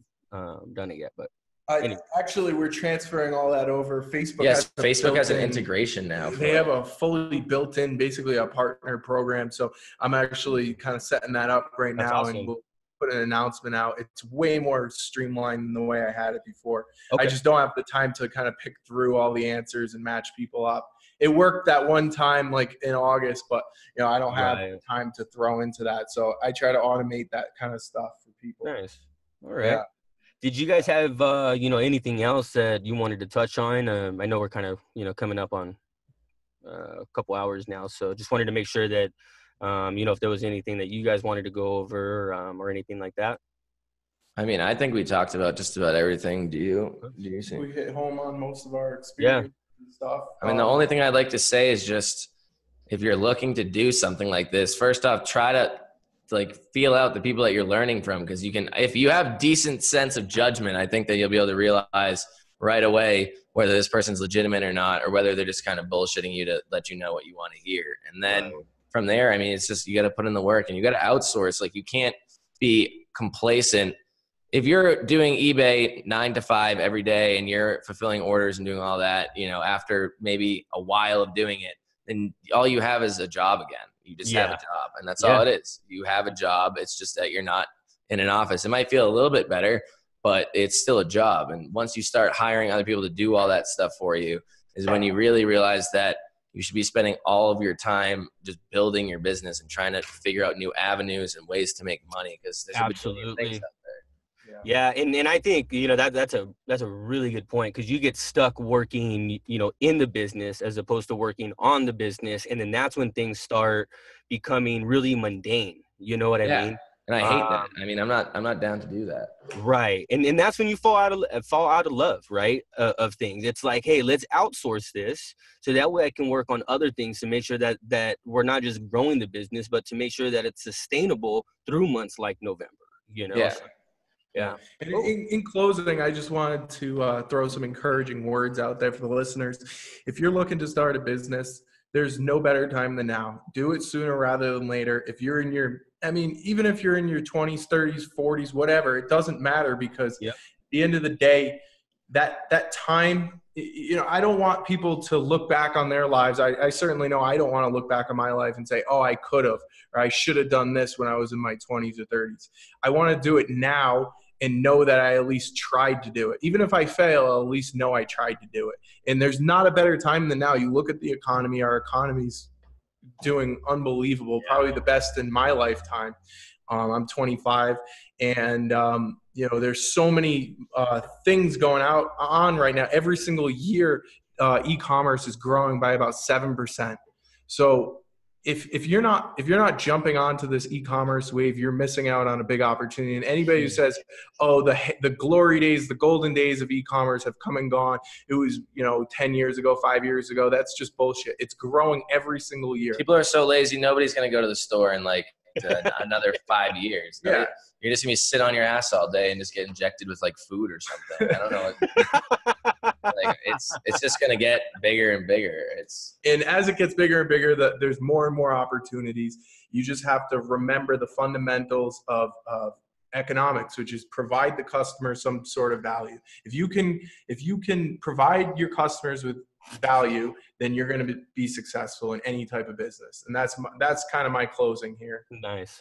done it yet. But anyway. Actually, we're transferring all that over. Facebook. Yes, Facebook has an integration now. They have a fully built-in, basically a partner program. So I'm actually kind of setting that up right now, awesome. And we'll put an announcement out. It's way more streamlined than the way I had it before. Okay. I just don't have the time to kind of pick through all the answers and match people up. it worked that one time, like in August, but you know, I don't have Right. time to throw into that. So I try to automate that kind of stuff for people. Nice. All right. Yeah. Did you guys have, you know, anything else that you wanted to touch on? I know we're kind of, you know, coming up on a couple hours now. So just wanted to make sure that, you know, if there was anything that you guys wanted to go over or anything like that. I mean, I think we talked about just about everything. Do you see? We hit home on most of our Yeah. experience and stuff. I mean, the only thing I'd like to say is just, if you're looking to do something like this, first off, try to like feel out the people that you're learning from. Cause you can, if you have decent sense of judgment, I think that you'll be able to realize right away whether this person's legitimate or not, or whether they're just kind of bullshitting you to let you know what you want to hear. And then from there, I mean, it's just, you got to put in the work and you got to outsource. Like, you can't be complacent. If you're doing eBay 9 to 5 every day and you're fulfilling orders and doing all that, you know, after maybe a while of doing it, then all you have is a job again. You just have a job, and that's all it is. You have a job. It's just that you're not in an office. It might feel a little bit better, but it's still a job. And once you start hiring other people to do all that stuff for you is when you really realize that you should be spending all of your time just building your business and trying to figure out new avenues and ways to make money, because there's a billion things out there. Yeah, and I think, you know, that's a really good point, because you get stuck working, you know, in the business as opposed to working on the business, and then that's when things start becoming really mundane. You know what I mean? And I hate that. I mean, I'm not down to do that. Right, and that's when you fall out of love, right? Of things. It's like, hey, let's outsource this so that way I can work on other things to make sure that we're not just growing the business, but to make sure that it's sustainable through months like November. You know. Yeah. So, yeah. And in closing, I just wanted to throw some encouraging words out there for the listeners. If you're looking to start a business, there's no better time than now. Do it sooner rather than later. If you're in your, I mean, even if you're in your 20s, 30s, 40s, whatever, it doesn't matter, because at the end of the day, that time, you know, I don't want people to look back on their lives. I certainly know I don't want to look back on my life and say, oh, I could have, or I should have done this when I was in my 20s or 30s. I want to do it now and know that I at least tried to do it. Even if I fail, I'll at least know I tried to do it. And there's not a better time than now. You look at the economy, our economy's doing unbelievable, probably the best in my lifetime. I'm 25, and you know, there's so many things going on right now. Every single year, e-commerce is growing by about 7%. So if you're not jumping onto this e-commerce wave, you're missing out on a big opportunity. And anybody who says, oh, the glory days, the golden days of e-commerce have come and gone, it was, you know, 10 years ago, 5 years ago, that's just bullshit. It's growing every single year. People are so lazy. Nobody's going to go to the store in like another 5 years. Yeah. You're just going to sit on your ass all day and just get injected with like food or something. I don't know. Like, it's just going to get bigger and bigger. And as it gets bigger and bigger, there's more and more opportunities. You just have to remember the fundamentals of economics, which is provide the customer some sort of value. If you can provide your customers with value, then you're going to be successful in any type of business. And that's kind of my closing here. Nice.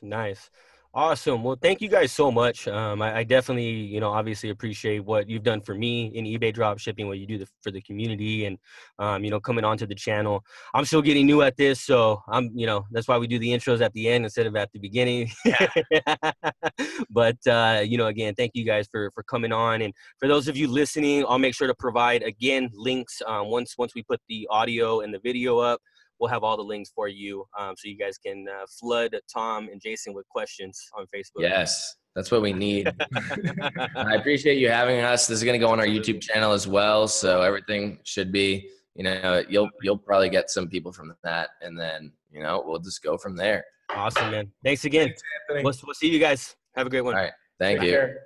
Awesome. Well, thank you guys so much. I definitely, you know, obviously appreciate what you've done for me in eBay dropshipping, what you do for the community, and, you know, coming onto the channel. I'm still getting new at this, so you know, that's why we do the intros at the end instead of at the beginning. But, you know, again, thank you guys for coming on. And for those of you listening, I'll make sure to provide, again, links once we put the audio and the video up. We'll have all the links for you, so you guys can flood Tom and Jason with questions on Facebook. Yes, that's what we need. I appreciate you having us. This is going to go on our YouTube channel as well, so everything should be, you know, you'll probably get some people from that, and then, you know, we'll just go from there. Awesome, man. Thanks again. We'll see you guys. Have a great one. All right. Thank Take you. care.